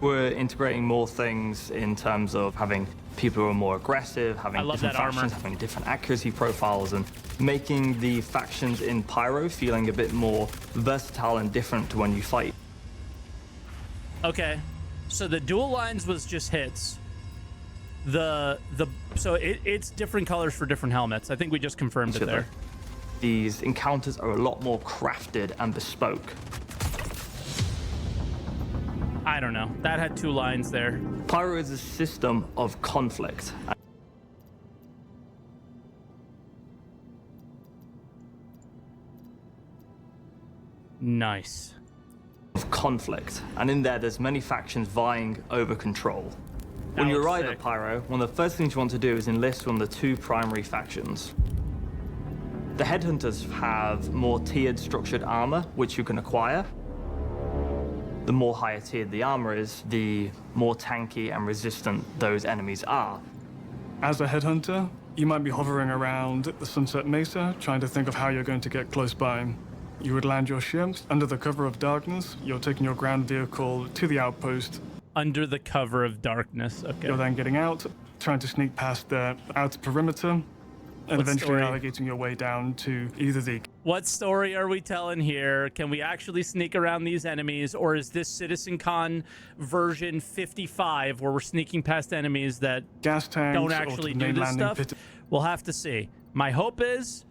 We're integrating more things in terms of having people who are more aggressive, having I love different that armor. factions, having different accuracy profiles, and making the factions in Pyro feeling a bit more versatile and different to when you fight. Okay, so the dual lines was just hits. So it's different colors for different helmets. I think we just confirmed it there. These encounters are a lot more crafted and bespoke. I don't know. That had two lines there. Pyro is a system of conflict. Nice. Of conflict, and in there's many factions vying over control. When That you looks arrive sick. at Pyro, one of the first things you want to do is enlist one of the two primary factions. The Headhunters have more tiered structured armor, which you can acquire. The more higher tiered the armor is, the more tanky and resistant those enemies are. As a headhunter, you might be hovering around the Sunset Mesa, trying to think of how you're going to get close by. You would land your ships under the cover of darkness. You're taking your ground vehicle to the outpost. Under the cover of darkness. Okay. You're then getting out, trying to sneak past the outer perimeter. and eventually story? navigating your way down to either the What story are we telling here? Can we actually sneak around these enemies, or is this CitizenCon version 55 where we're sneaking past enemies that gas tanks don't or to actually the do main this landing stuff? pit? We'll have to see. My hope is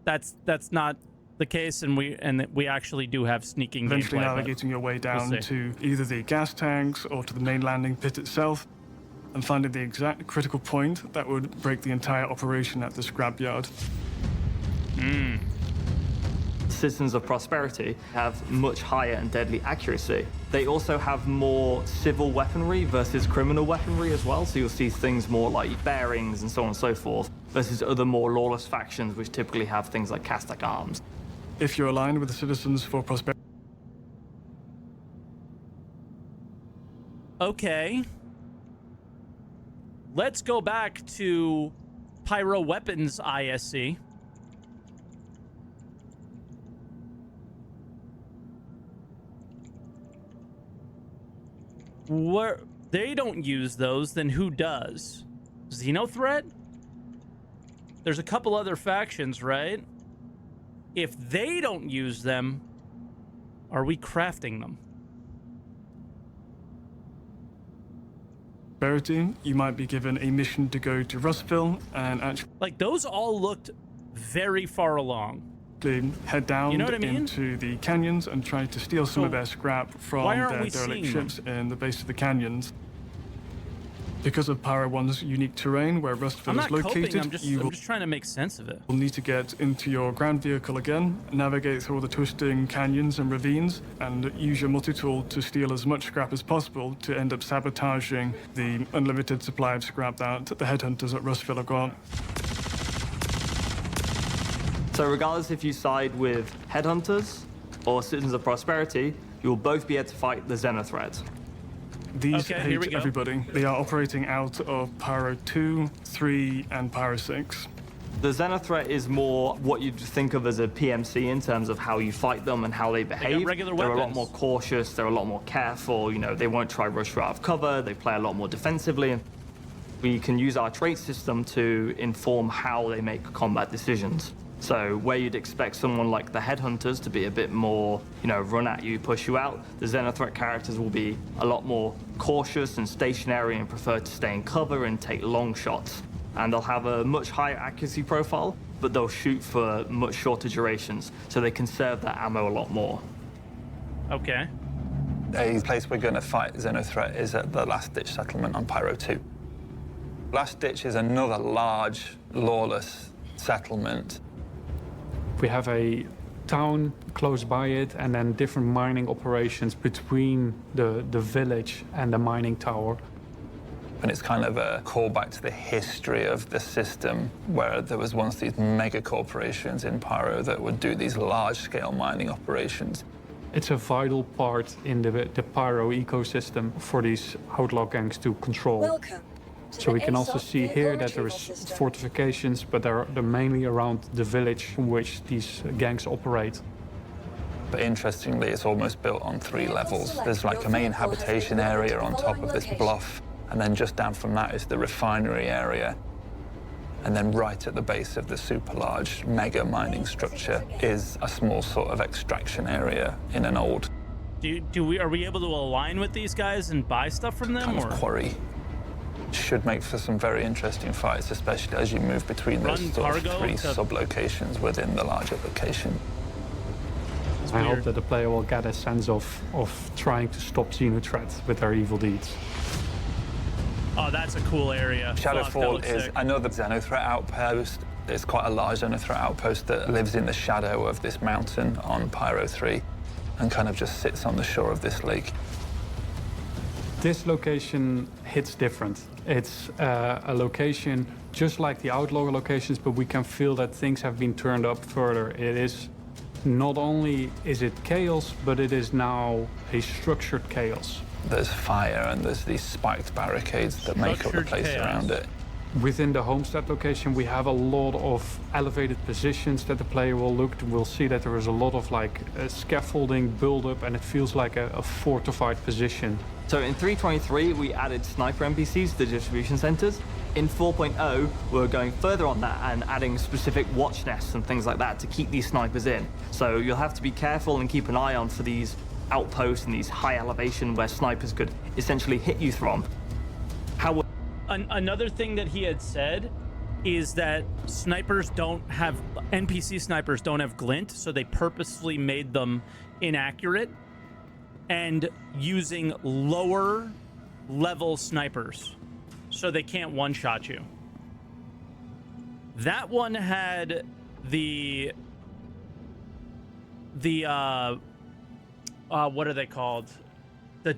that's not the case, and we actually do have sneaking Eventually gameplay, but navigating your way down see. to either the gas tanks or to the main landing pit itself, and finding the exact critical point that would break the entire operation at the scrapyard. Citizens of Prosperity have much higher and deadly accuracy. They also have more civil weaponry versus criminal weaponry as well, so you'll see things more like bearings and so on and so forth, versus other more lawless factions which typically have things like Castak arms. If you're aligned with the Citizens for Prosperity, Okay. Let's go back to Pyro Weapons ISC. Where they don't use those, then who does? Xenothreat? There's a couple other factions, right? If they don't use them, are we crafting them? you might be given a mission to go to Rustville and actually Like, those all looked very far along. head down You know what I mean? into the canyons and try to steal some of So, their scrap from why aren't their we derelict seeing them? ships in the base of the canyons. Because of Pyro 1's unique terrain where I'm Rustville not is located, coping, you I'm just trying to make sense of it. will need to get into your ground vehicle again, navigate through all the twisting canyons and ravines, and use your multi-tool to steal as much scrap as possible to end up sabotaging the unlimited supply of scrap that the headhunters at Rustville have got. So regardless if you side with Headhunters or Citizens of Prosperity, you will both be able to fight the Xenothreat. These Okay, here we hate go. everybody. They are operating out of Pyro 2, 3, and Pyro 6. The Xenothreat is more what you'd think of as a PMC in terms of how you fight them and how they behave. regular They're a lot weapons. more cautious, they're a lot more careful, you know, they won't try rush you out of cover, they play a lot more defensively. We can use our trait system to inform how they make combat decisions. So where you'd expect someone like the Headhunters to be a bit more, you know, run at you, push you out, the Xenothreat characters will be a lot more cautious and stationary and prefer to stay in cover and take long shots. And they'll have a much higher accuracy profile, but they'll shoot for much shorter durations, so they conserve their ammo a lot more. Okay. A place we're going to fight Xenothreat is at the Last Ditch settlement on Pyro 2. Last Ditch is another large, lawless settlement. We have a town close by it, and then different mining operations between the village and the mining tower. And it's kind of a callback to the history of the system, where there was once these mega corporations in Pyro that would do these large-scale mining operations. It's a vital part in the Pyro ecosystem for these outlaw gangs to control. Welcome. to So the we can also ASOP see vehicle here that there retrieval is system. fortifications, but they're mainly around the village from which these gangs operate. But interestingly, it's almost built on 3 levels. There's like a main habitation area on top of this bluff, and then just down from that is the refinery area. And then right at the base of the super large mega mining structure is a small sort of extraction area in an old Are we able to align with these guys and buy stuff from them, kind or of quarry. Should make for some very interesting fights, especially as you move between those Run sort of cargo 3 to- sub-locations within the larger location. I hope weird. that the player will get a sense of trying to stop Xenothreat with their evil deeds. Oh, that's a cool area. Fuck, that Shadowfall looks is sick. another Xenothreat outpost. It's quite a large Xenothreat outpost that lives in the shadow of this mountain on Pyro 3 and kind of just sits on the shore of this lake. This location hits different. It's a location just like the outlaw locations, but we can feel that things have been turned up further. It is not only is it chaos, but it is now a structured chaos. There's fire and there's these spiked barricades that make up the Structured place chaos. around it. Within the homestead location, we have a lot of elevated positions that the player will look. We'll see that there is a lot of like scaffolding build-up, and it feels like a fortified position. So in 3.23, we added sniper NPCs to the distribution centers. In 4.0, we're going further on that and adding specific watch nests and things like that to keep these snipers in. So you'll have to be careful and keep an eye on for these outposts and these high elevation where snipers could essentially hit you from. How Another thing that he had said is that snipers don't have, NPC snipers don't have glint, so they purposely made them inaccurate and using lower level snipers so they can't one-shot you. That one had the what are they called? The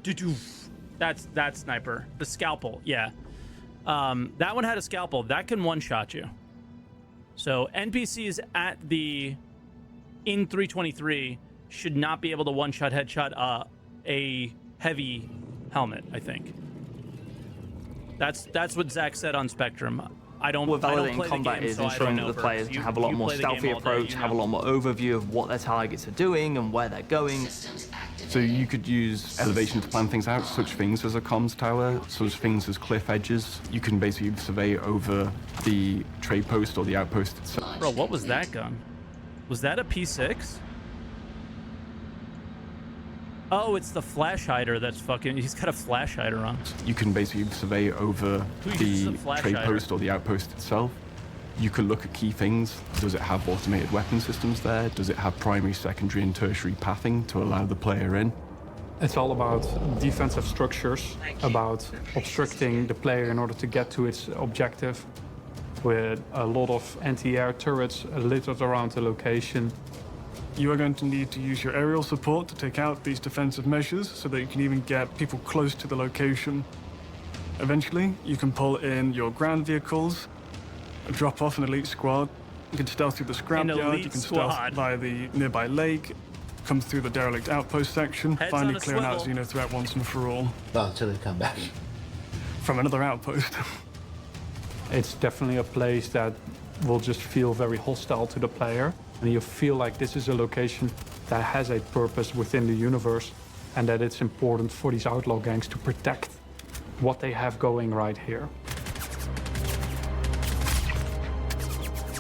that sniper, the scalpel, yeah. That one had a scalpel that can one-shot you. So NPCs in 323 should not be able to one-shot headshot a heavy helmet, I think. That's what Zach said on Spectrum. What validating combat is ensuring that the players can have a lot more stealthy approach, have a lot more overview of what their targets are doing and where they're going. So you could use elevation to plan things out, such things as a comms tower, such things as cliff edges. You can basically survey over the trade post or the outpost itself. Bro, what was that gun? Was that a P6? Oh, it's the flash hider that's fucking... He's got a flash hider on. You can basically survey over the trade post or the outpost itself. You can look at key things. Does it have automated weapon systems there? Does it have primary, secondary, and tertiary pathing to allow the player in? It's all about defensive structures, about obstructing the player in order to get to its objective, with a lot of anti-air turrets littered around the location. You are going to need to use your aerial support to take out these defensive measures so that you can even get people close to the location. Eventually, you can pull in your ground vehicles, drop off an elite squad. You can stealth through the scrapyard, you can stealth via the nearby lake, come through the derelict outpost section, finally clearing out Xeno threat once and for all. Well, until they come back. From another outpost. It's definitely a place that will just feel very hostile to the player. And you feel like this is a location that has a purpose within the universe and that it's important for these outlaw gangs to protect what they have going right here.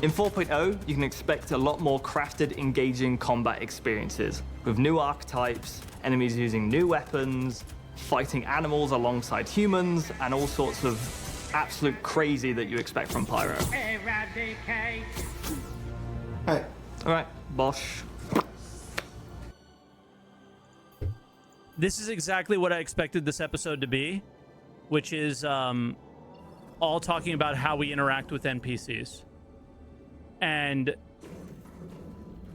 In 4.0, you can expect a lot more crafted, engaging combat experiences, with new archetypes, enemies using new weapons, fighting animals alongside humans, and all sorts of absolute crazy that you expect from Pyro. Eradicate! All right, Bosch. This is exactly what I expected this episode to be, which is all talking about how we interact with NPCs. And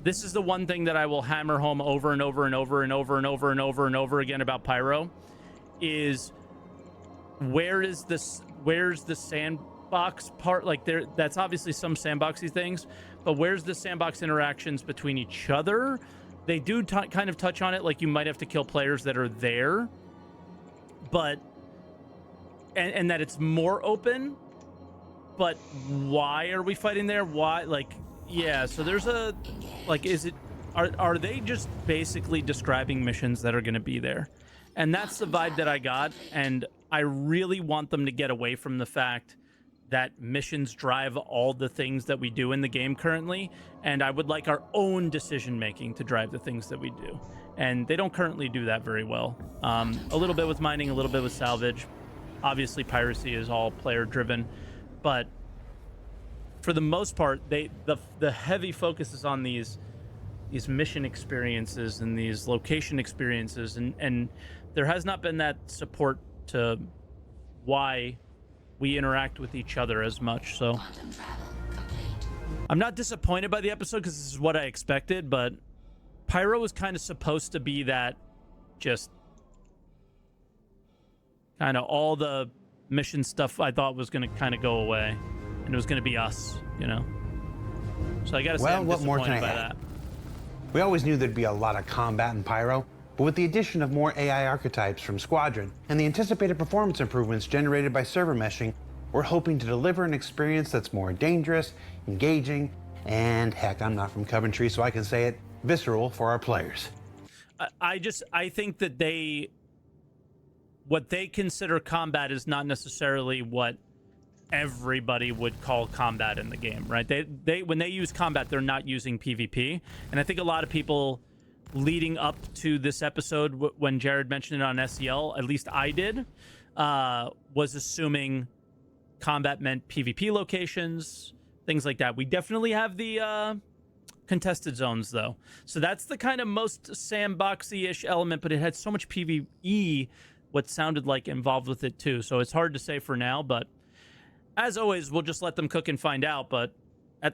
this is the one thing that I will hammer home over and over and over and over and over and over and over again about Pyro is where's the sandbox part? Like that's obviously some sandboxy things, but where's the sandbox interactions between each other? They do kind of touch on it, like you might have to kill players that are there, but and that it's more open. But why are we fighting there? Why? Like, yeah. So there's a like, are they just basically describing missions that are going to be there? And that's the vibe that I got. And I really want them to get away from the fact that missions drive all the things that we do in the game currently, and I would like our own decision making to drive the things that we do, and they don't currently do that very well. A little bit with mining, a little bit with salvage. Obviously piracy is all player driven, but for the most part the heavy focus is on these mission experiences and these location experiences, and there has not been that support to why we interact with each other as much. So I'm not disappointed by the episode because this is what I expected, but Pyro was kind of supposed to be that, just kind of all the mission stuff I thought was going to kind of go away, and it was going to be us, you know. So I gotta say, I'm disappointed by that. We always knew there'd be a lot of combat in Pyro, but with the addition of more AI archetypes from Squadron and the anticipated performance improvements generated by server meshing, we're hoping to deliver an experience that's more dangerous, engaging, and heck, I'm not from Coventry, so I can say it, visceral for our players. I think that what they consider combat is not necessarily what everybody would call combat in the game, right? They when they use combat, they're not using PvP. And I think a lot of people leading up to this episode, when Jared mentioned it on SEL, at least I did, was assuming combat meant PvP locations, things like that. We definitely have the contested zones, though. So that's the kind of most sandboxy-ish element, but it had so much PvE, what sounded like, involved with it, too. So it's hard to say for now, but as always, we'll just let them cook and find out. But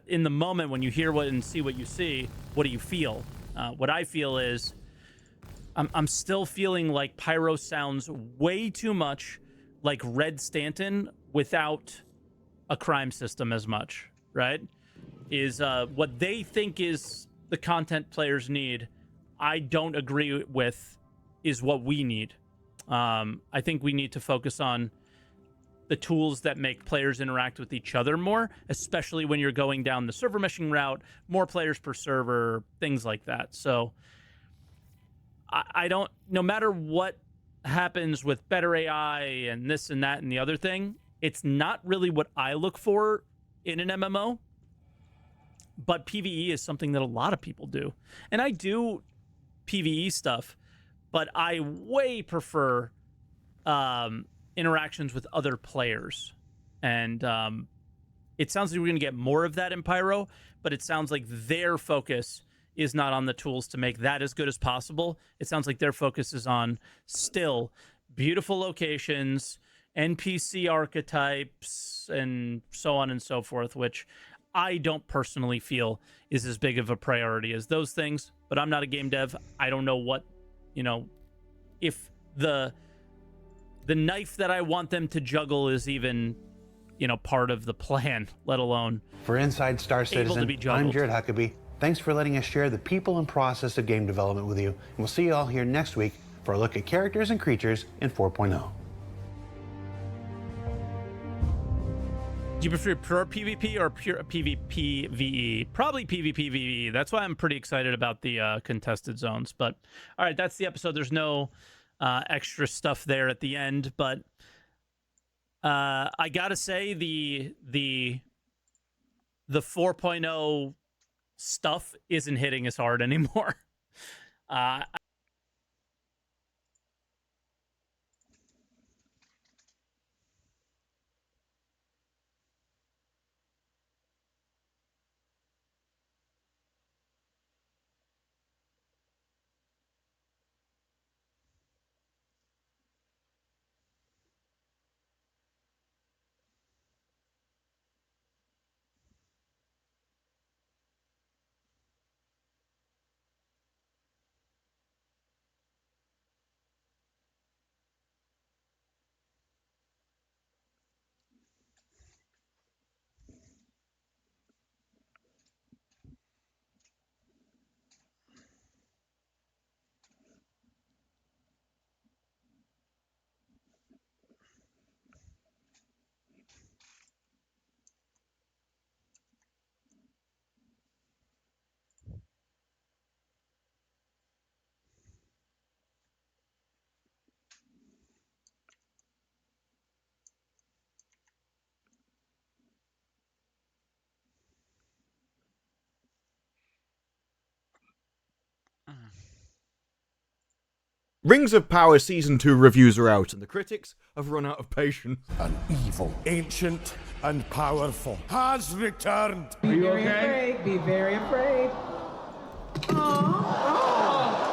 in the moment, when you hear what and see what you see, what do you feel? What I feel is I'm still feeling like Pyro sounds way too much like Red Stanton without a crime system as much, right? Is what they think is the content players need, I don't agree with, is what we need. I think we need to focus on the tools that make players interact with each other more, especially when you're going down the server meshing route, more players per server, things like that. So I don't, no matter what happens with better AI and this and that and the other thing, it's not really what I look for in an MMO. But PvE is something that a lot of people do. And I do PvE stuff, but I way prefer interactions with other players. And it sounds like we're going to get more of that in Pyro, but it sounds like their focus is not on the tools to make that as good as possible. It sounds like their focus is on still beautiful locations, NPC archetypes, and so on and so forth, which I don't personally feel is as big of a priority as those things. But I'm not a game dev. I don't know what, if the knife that I want them to juggle is even, part of the plan, let alone For Inside Star Citizen, be I'm juggled. Jared Huckabee. Thanks for letting us share the people and process of game development with you. And we'll see you all here next week for a look at characters and creatures in 4.0. Do you prefer pure PvP or pure PvPvE? Probably PvPvE. That's why I'm pretty excited about the contested zones. But all right, that's the episode. There's no extra stuff there at the end. But I gotta say the 4.0 stuff isn't hitting as hard anymore. Rings of Power Season 2 reviews are out, and the critics have run out of patience. An evil, ancient, and powerful has returned. Are you okay? Be very afraid.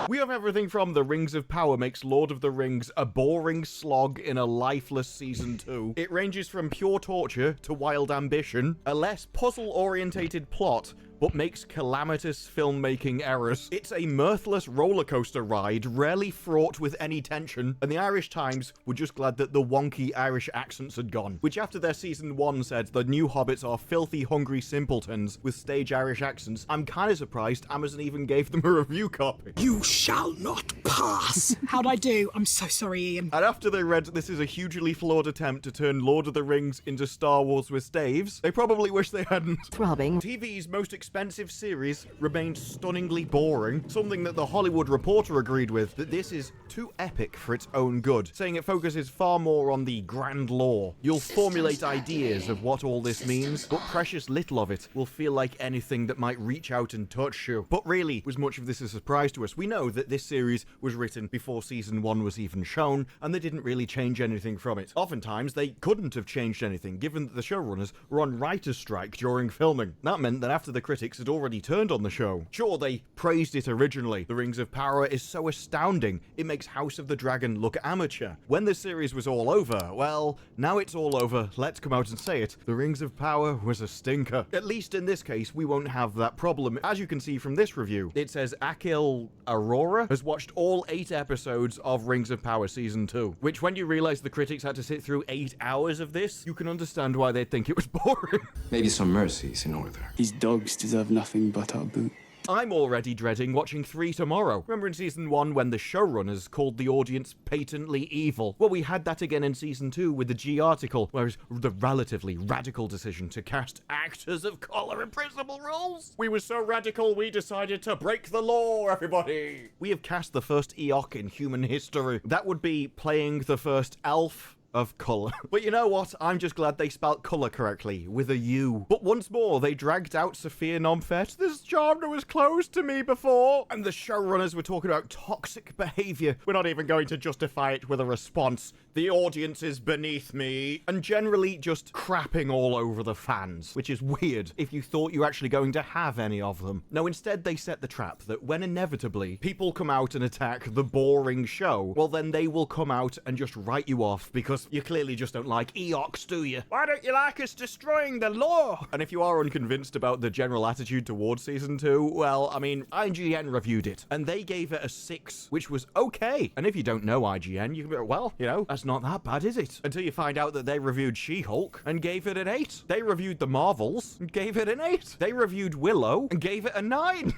We have everything from The Rings of Power makes Lord of the Rings a boring slog in a lifeless Season 2. It ranges from pure torture to wild ambition, a less puzzle-orientated plot, but makes calamitous filmmaking errors. It's a mirthless roller coaster ride, rarely fraught with any tension, and the Irish Times were just glad that the wonky Irish accents had gone, which after their season 1 said the new hobbits are filthy, hungry simpletons with stage Irish accents, I'm kind of surprised Amazon even gave them a review copy. You shall not pass. How'd I do? I'm so sorry, Ian. And after they read this is a hugely flawed attempt to turn Lord of the Rings into Star Wars with staves, they probably wish they hadn't. Throbbing. TV's most expensive series remained stunningly boring, something that the Hollywood Reporter agreed with, that this is too epic for its own good, saying it focuses far more on the grand lore. You'll formulate ideas of what all this means, but precious little of it will feel like anything that might reach out and touch you. But really, was much of this a surprise to us? We know that this series was written before season 1 was even shown, and they didn't really change anything from it. Oftentimes, they couldn't have changed anything, given that the showrunners were on writer's strike during filming. That meant that after the critics had already turned on the show, sure, they praised it originally. The Rings of Power is so astounding, it makes House of the Dragon look amateur. When the series was all over, well, now it's all over, let's come out and say it, The Rings of Power was a stinker. At least in this case, we won't have that problem. As you can see from this review, it says Akil Aurora has watched all 8 episodes of Rings of Power Season 2, which when you realize the critics had to sit through 8 hours of this, you can understand why they'd think it was boring. Maybe some mercy's in order. These dogs deserve nothing but our boot. I'm already dreading watching 3 tomorrow. Remember in season 1 when the showrunners called the audience patently evil? Well, we had that again in season 2 with the G article, whereas the relatively radical decision to cast actors of colour in principal roles. We were so radical we decided to break the law, everybody. We have cast the first Eok in human history. That would be playing the first elf of colour. But you know what? I'm just glad they spelt colour correctly, with a U. But once more, they dragged out Sophia Nomfet. This genre was closed to me before. And the showrunners were talking about toxic behaviour. We're not even going to justify it with a response. The audience is beneath me. And generally just crapping all over the fans, which is weird if you thought you were actually going to have any of them. No, instead they set the trap that when inevitably people come out and attack the boring show, well then they will come out and just write you off because you clearly just don't like Eox, do you? Why don't you like us destroying the law? And if you are unconvinced about the general attitude towards season 2, well, I mean, IGN reviewed it, and they gave it a 6, which was okay. And if you don't know IGN, you can be like, well, you know, that's not that bad, is it? Until you find out that they reviewed She-Hulk and gave it an 8. They reviewed The Marvels and gave it an 8. They reviewed Willow and gave it a 9.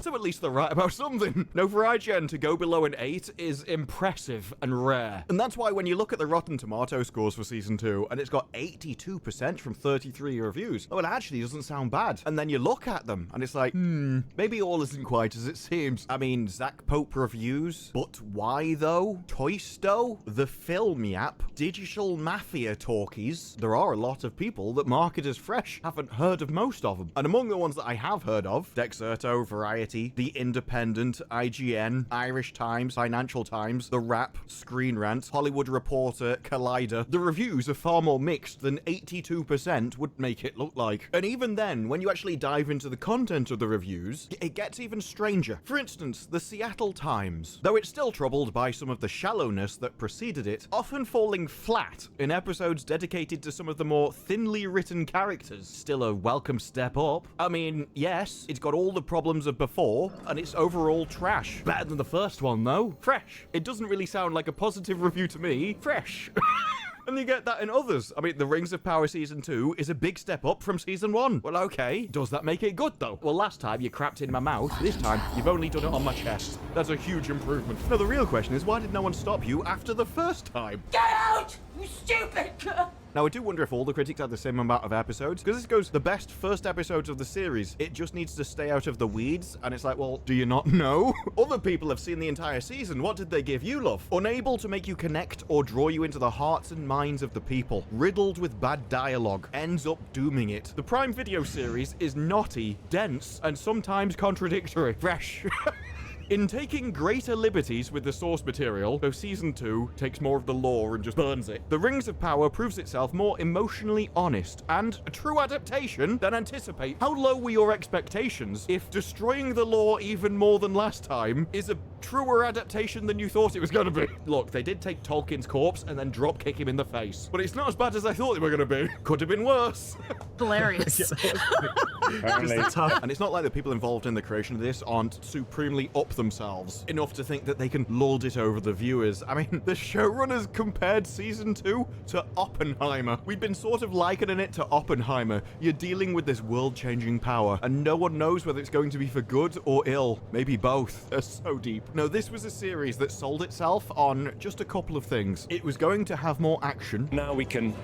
So at least they're right about something. No, for IGN to go below an 8 is impressive and rare. And that's why when you look at the Rotten Tomato scores for Season 2, and it's got 82% from 33 reviews, well, it actually doesn't sound bad. And then you look at them, and it's like, maybe all isn't quite as it seems. I mean, Zach Pope reviews, but why though? Toysto, The Film Yap, Digital Mafia Talkies. There are a lot of people that market as fresh. Haven't heard of most of them. And among the ones that I have heard of, Dexerto, Variety, The Independent, IGN, Irish Times, Financial Times, The Wrap, Screen Rant, Hollywood Reporter, Collider. The reviews are far more mixed than 82% would make it look like. And even then, when you actually dive into the content of the reviews, it gets even stranger. For instance, the Seattle Times, though it's still troubled by some of the shallowness that preceded it, often falling flat in episodes dedicated to some of the more thinly written characters, still a welcome step up. I mean, yes, it's got all the problems of before, and it's overall trash. Better than the first one, though. Fresh. It doesn't really sound like a positive review to me. Fresh. And you get that in others. I mean, The Rings of Power Season 2 is a big step up from Season 1. Well, okay. Does that make it good, though? Well, last time you crapped in my mouth. This time, you've only done it on my chest. That's a huge improvement. Now, the real question is, why did no one stop you after the first time? Get out! You stupid! Now, I do wonder if all the critics had the same amount of episodes, because this goes the best first episodes of the series. It just needs to stay out of the weeds, and it's like, well, do you not know? Other people have seen the entire season. What did they give you, love? Unable to make you connect or draw you into the hearts and minds of the people. Riddled with bad dialogue. Ends up dooming it. The Prime Video series is knotty, dense, and sometimes contradictory. Fresh. In taking greater liberties with the source material, though Season 2 takes more of the lore and just burns it, The Rings of Power proves itself more emotionally honest and a true adaptation than anticipate. How low were your expectations if destroying the lore even more than last time is a truer adaptation than you thought it was going to be? Look, they did take Tolkien's corpse and then drop kick him in the face, but it's not as bad as I thought they were going to be. Could have been worse. Hilarious. Just the tough. And it's not like the people involved in the creation of this aren't supremely up themselves enough to think that they can lord it over the viewers. I mean, the showrunners compared season 2 to Oppenheimer. We'd been sort of likening it to Oppenheimer. You're dealing with this world-changing power, and no one knows whether it's going to be for good or ill. Maybe both. They're so deep. No, this was a series that sold itself on just a couple of things. It was going to have more action. Now we can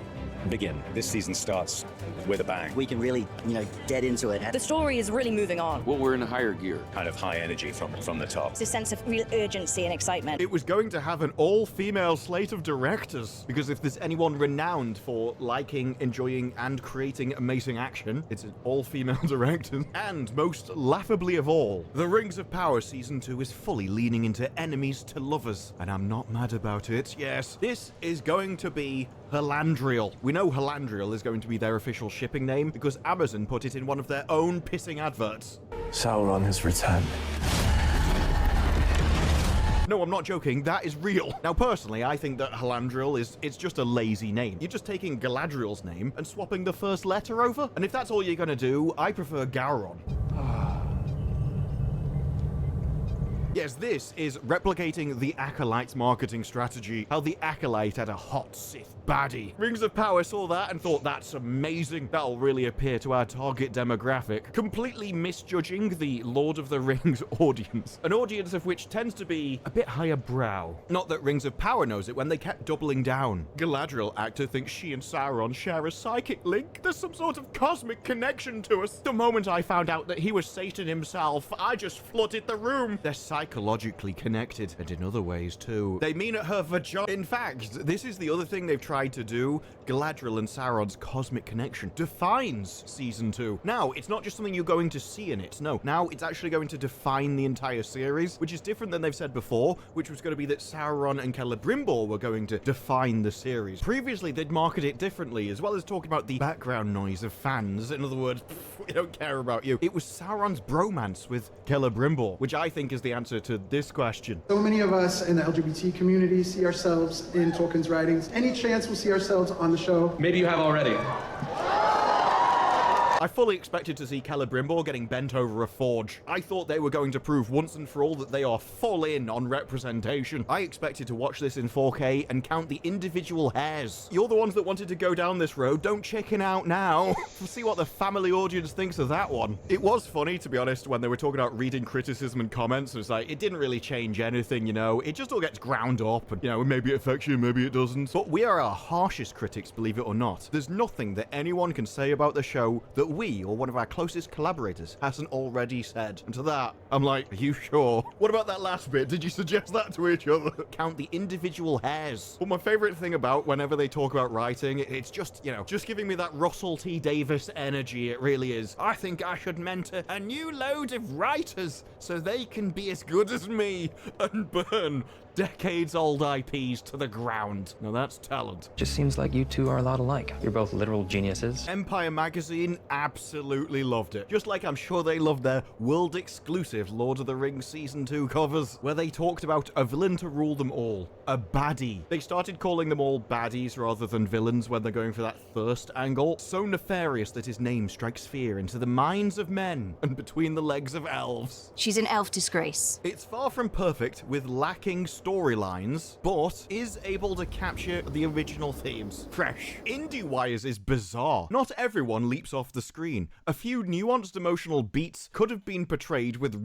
begin. This season starts with a bang. We can really, get into it. The story is really moving on. Well, we're in a higher gear. Kind of high energy from the top. It's a sense of real urgency and excitement. It was going to have an all-female slate of directors, because if there's anyone renowned for liking, enjoying, and creating amazing action, it's an all-female director. And most laughably of all, The Rings of Power Season 2 is fully leaning into enemies to lovers, and I'm not mad about it. Yes, this is going to be Halandriel. We know Halandriel is going to be their official shipping name because Amazon put it in one of their own pissing adverts. Sauron has returned. No, I'm not joking. That is real. Now, personally, I think that Halandriel it's just a lazy name. You're just taking Galadriel's name and swapping the first letter over. And if that's all you're gonna do, I prefer Gowron. Yes, this is replicating the Acolyte's marketing strategy. How the Acolyte had a hot Sith baddie. Rings of Power saw that and thought, that's amazing. That'll really appeal to our target demographic. Completely misjudging the Lord of the Rings audience. An audience of which tends to be a bit higher brow. Not that Rings of Power knows it when they kept doubling down. Galadriel actor thinks she and Sauron share a psychic link. There's some sort of cosmic connection to us. The moment I found out that he was Satan himself, I just flooded the room. They're psychologically connected, and in other ways too. They mean at her vagina. In fact, this is the other thing they've tried to do. Galadriel and Sauron's cosmic connection defines Season 2. Now, it's not just something you're going to see in it. No, now it's actually going to define the entire series, which is different than they've said before, which was going to be that Sauron and Celebrimbor were going to define the series. Previously, they'd market it differently, as well as talking about the background noise of fans. In other words, we don't care about you. It was Sauron's bromance with Celebrimbor, which I think is the answer to this question. So many of us in the LGBT community see ourselves in Tolkien's writings. Any chance we'll see ourselves on the show? Maybe you have already. I fully expected to see Celebrimbor getting bent over a forge. I thought they were going to prove once and for all that they are full in on representation. I expected to watch this in 4K and count the individual hairs. You're the ones that wanted to go down this road. Don't chicken out now. See what the family audience thinks of that one. It was funny, to be honest, when they were talking about reading criticism and comments. It was like, it didn't really change anything, It just all gets ground up and, maybe it affects you, maybe it doesn't. But we are our harshest critics, believe it or not. There's nothing that anyone can say about the show that we or one of our closest collaborators hasn't already said. And to that, I'm like, are you sure? What about that last bit? Did you suggest that to each other? Count the individual hairs. Well, my favorite thing about whenever they talk about writing, it's just, just giving me that Russell T Davies energy. It really is. I think I should mentor a new load of writers so they can be as good as me and burn decades-old IPs to the ground. Now that's talent. Just seems like you two are a lot alike. You're both literal geniuses. Empire Magazine absolutely loved it. Just like I'm sure they loved their world-exclusive Lord of the Rings Season 2 covers, where they talked about a villain to rule them all. A baddie. They started calling them all baddies rather than villains when they're going for that thirst angle. So nefarious that his name strikes fear into the minds of men and between the legs of elves. She's an elf disgrace. It's far from perfect, with lacking storylines, but is able to capture the original themes. Fresh. IndieWires is bizarre. Not everyone leaps off the screen. A few nuanced emotional beats could have been portrayed with